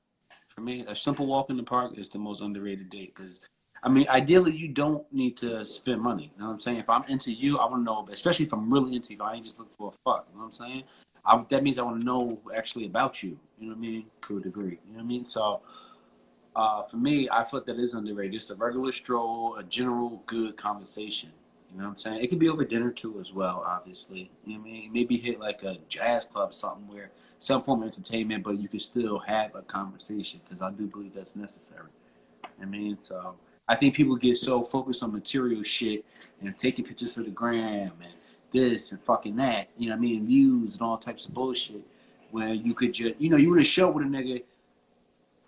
For me, a simple walk in the park is the most underrated date because, ideally, you don't need to spend money. You know what I'm saying? If I'm into you, I want to know, especially if I'm really into you, I ain't just looking for a fuck. You know what I'm saying? That means I want to know actually about you. You know what I mean? To a degree. You know what I mean? So, for me, I feel like that is underrated. Just a regular stroll, a general good conversation. You know what I'm saying? It could be over dinner too as well, obviously. You know what I mean? Maybe hit like a jazz club, something where some form of entertainment, but you can still have a conversation because I do believe that's necessary. So I think people get so focused on material shit and taking pictures for the gram and this and fucking that, views and all types of bullshit where you could just, you want to show what a nigga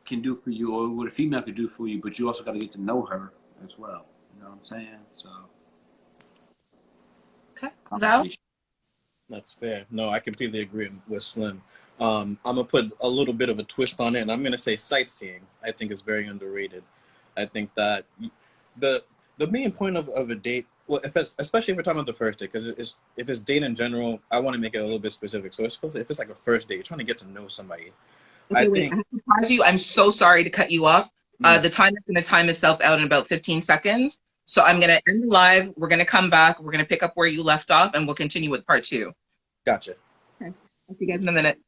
can do for you or what a female can do for you, but you also got to get to know her as well. You know what I'm saying? So. Okay. Val? That's fair. No, I completely agree with Slim. I'm gonna put a little bit of a twist on it, and I'm gonna say sightseeing. I think is very underrated. I think that the main point of a date, well, especially if we're talking about the first date, because if it's date in general, I want to make it a little bit specific. So if it's like a first date, you're trying to get to know somebody. Okay, I wait. think. I have to pause you. I'm so sorry to cut you off. Mm, The time is going to time itself out in about 15 seconds. So I'm going to end the live. We're going to come back. We're going to pick up where you left off, and we'll continue with part two. gotcha. Okay. I'll see you guys in a minute.